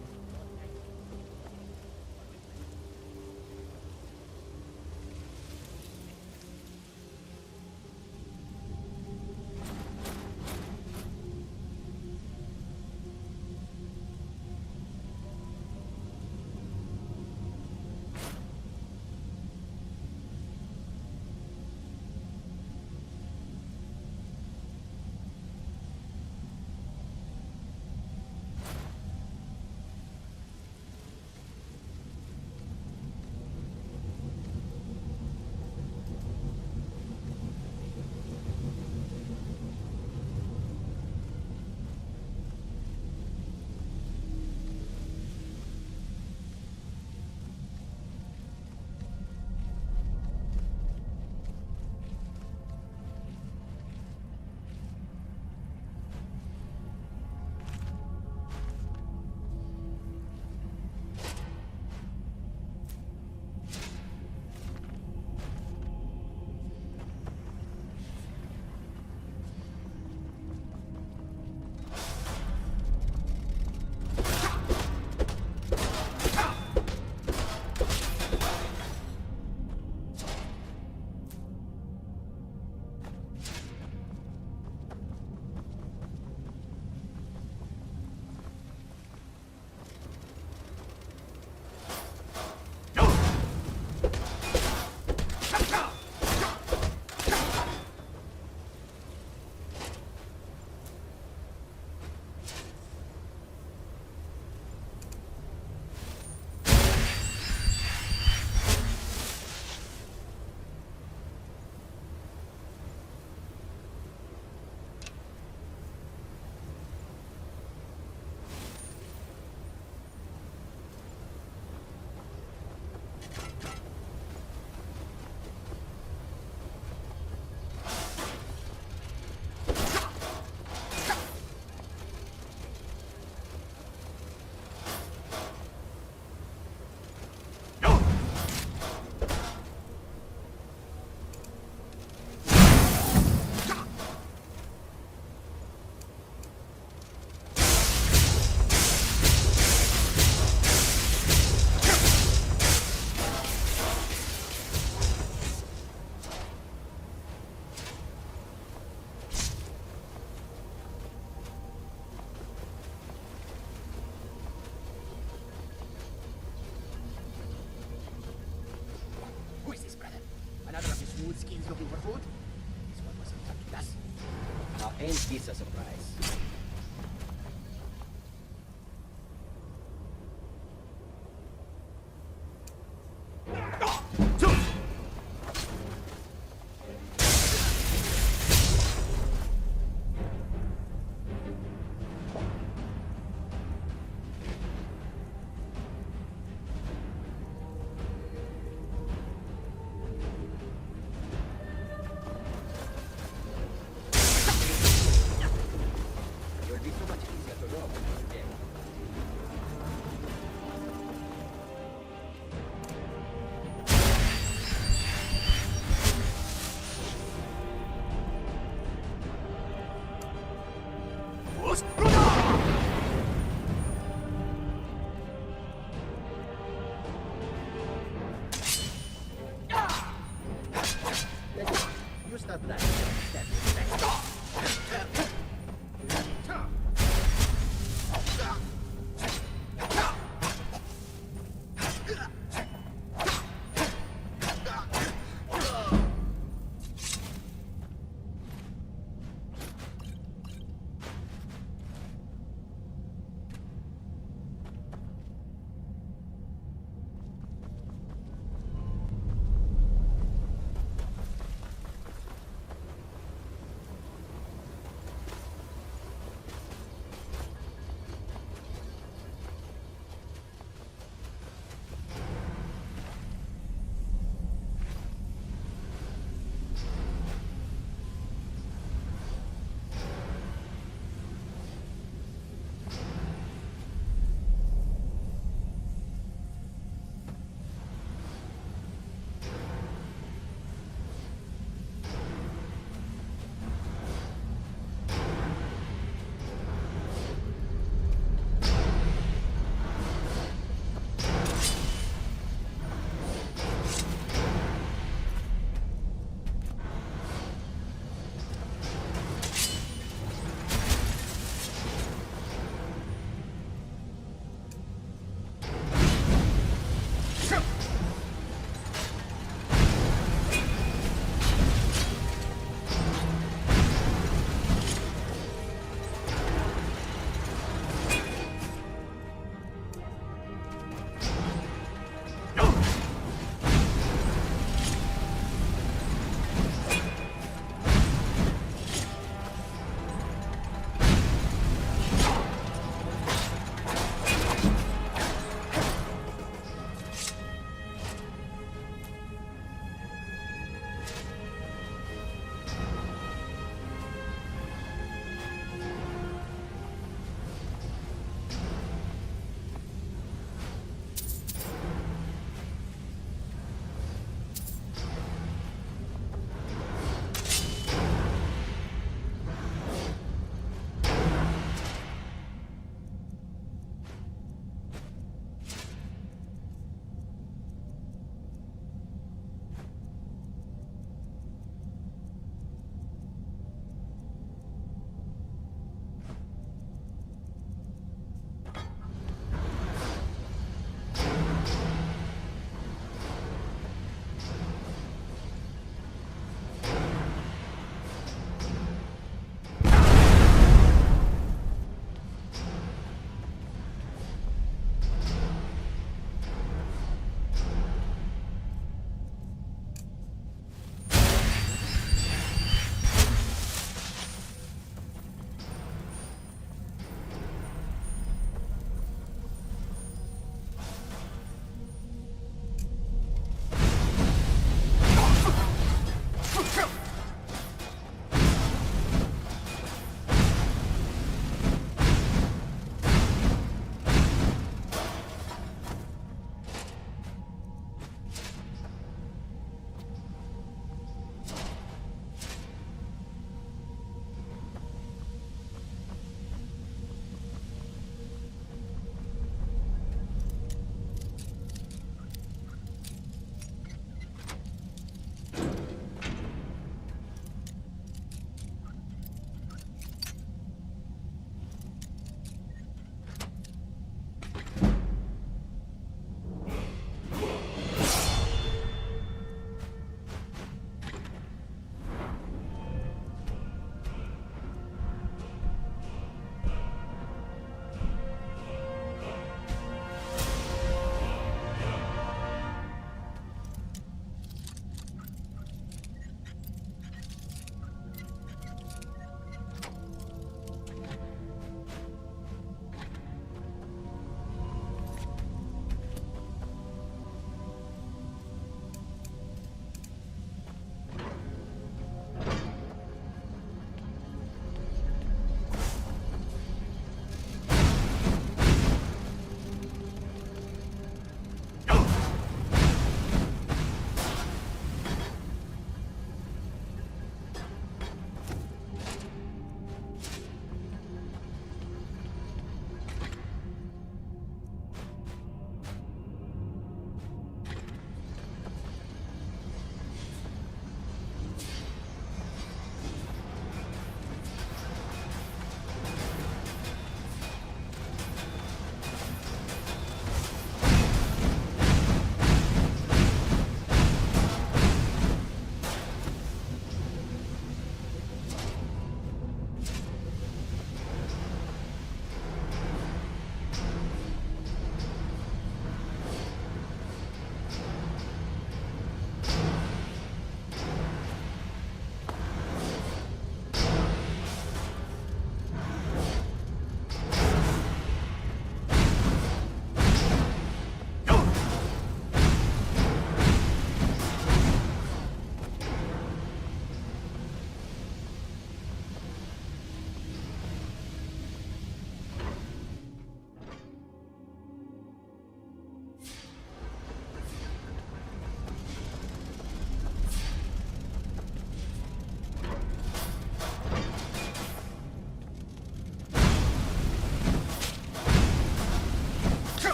Skins looking for food? This one wasn't touching us. Now ain't this a surprise?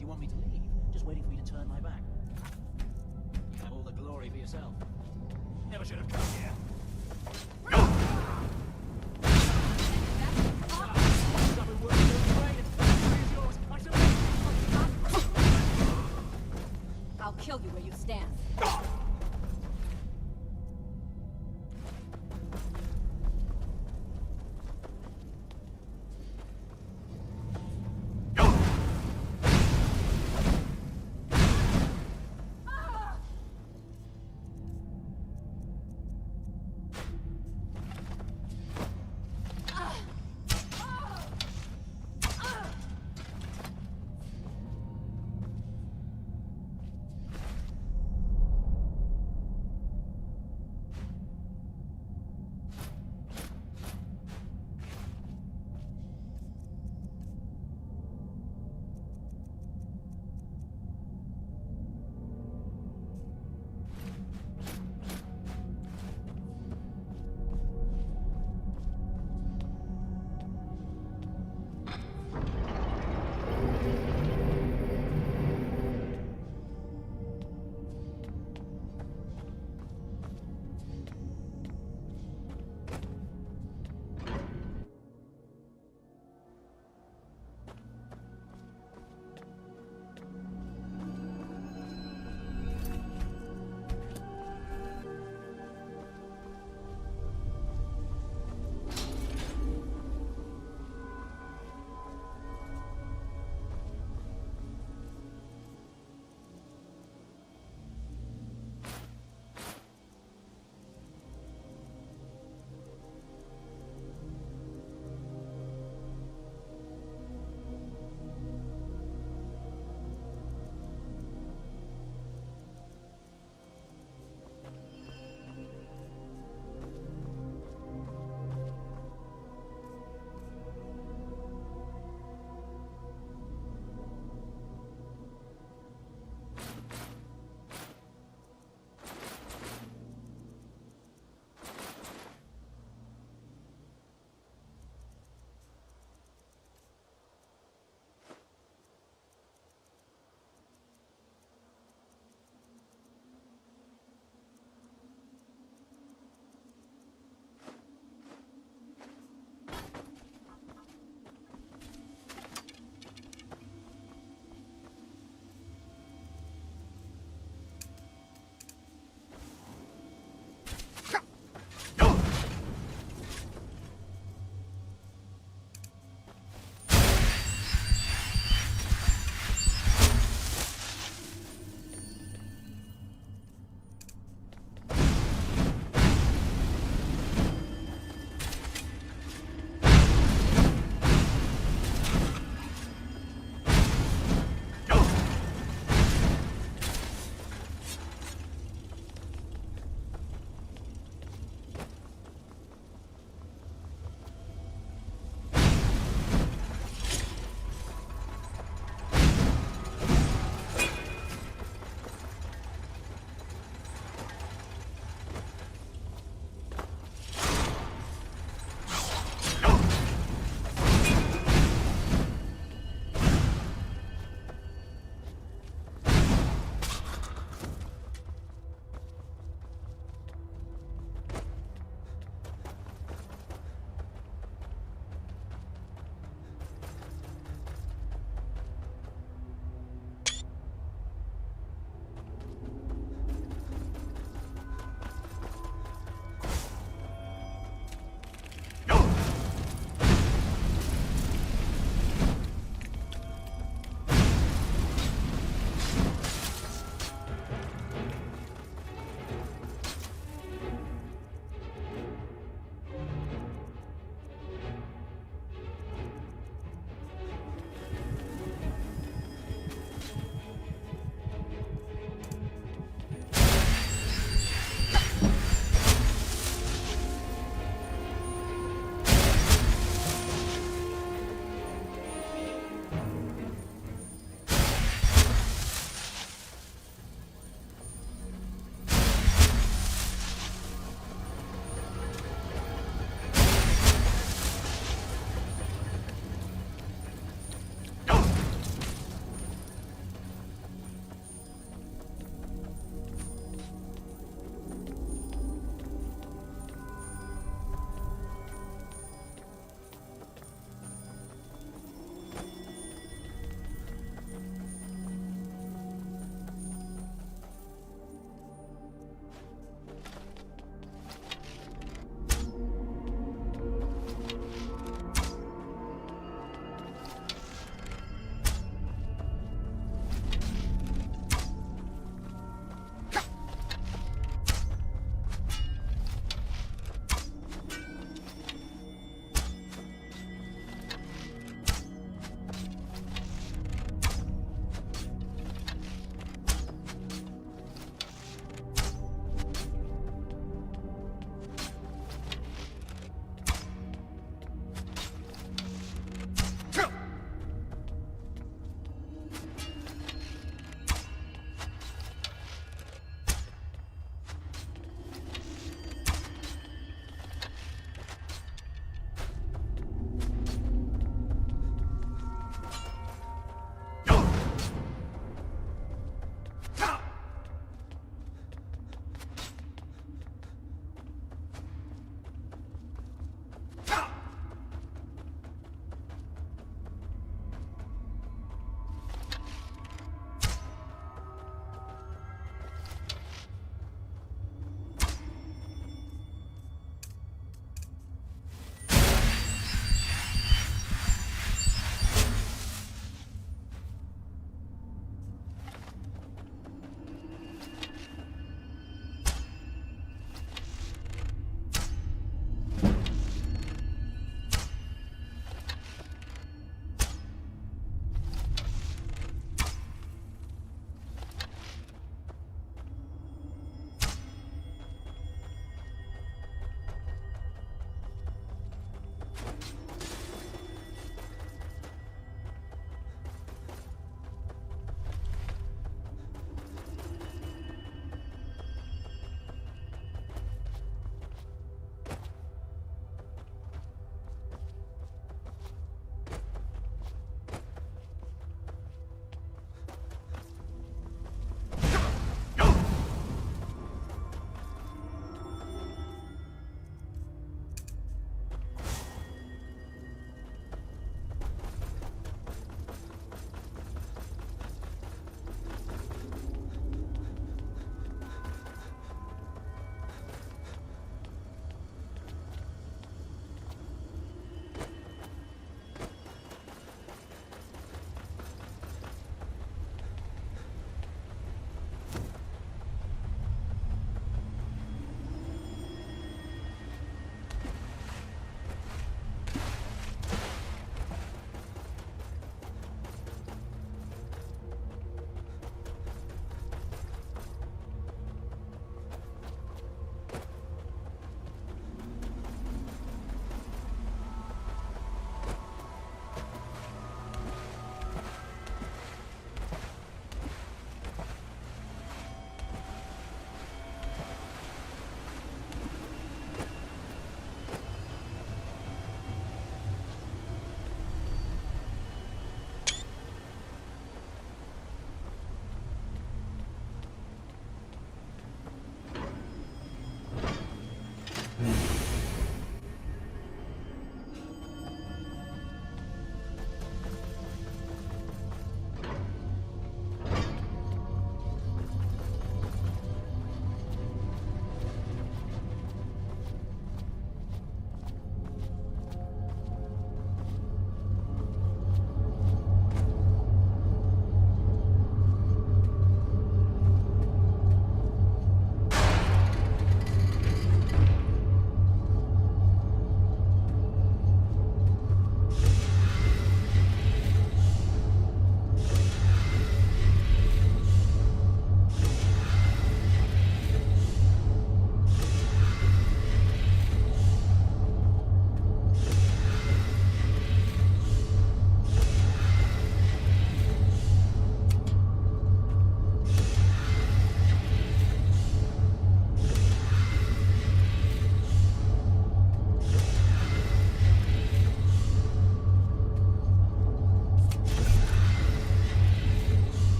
you want me to leave, just waiting for me to turn my back. You have all the glory for yourself. Never should have come.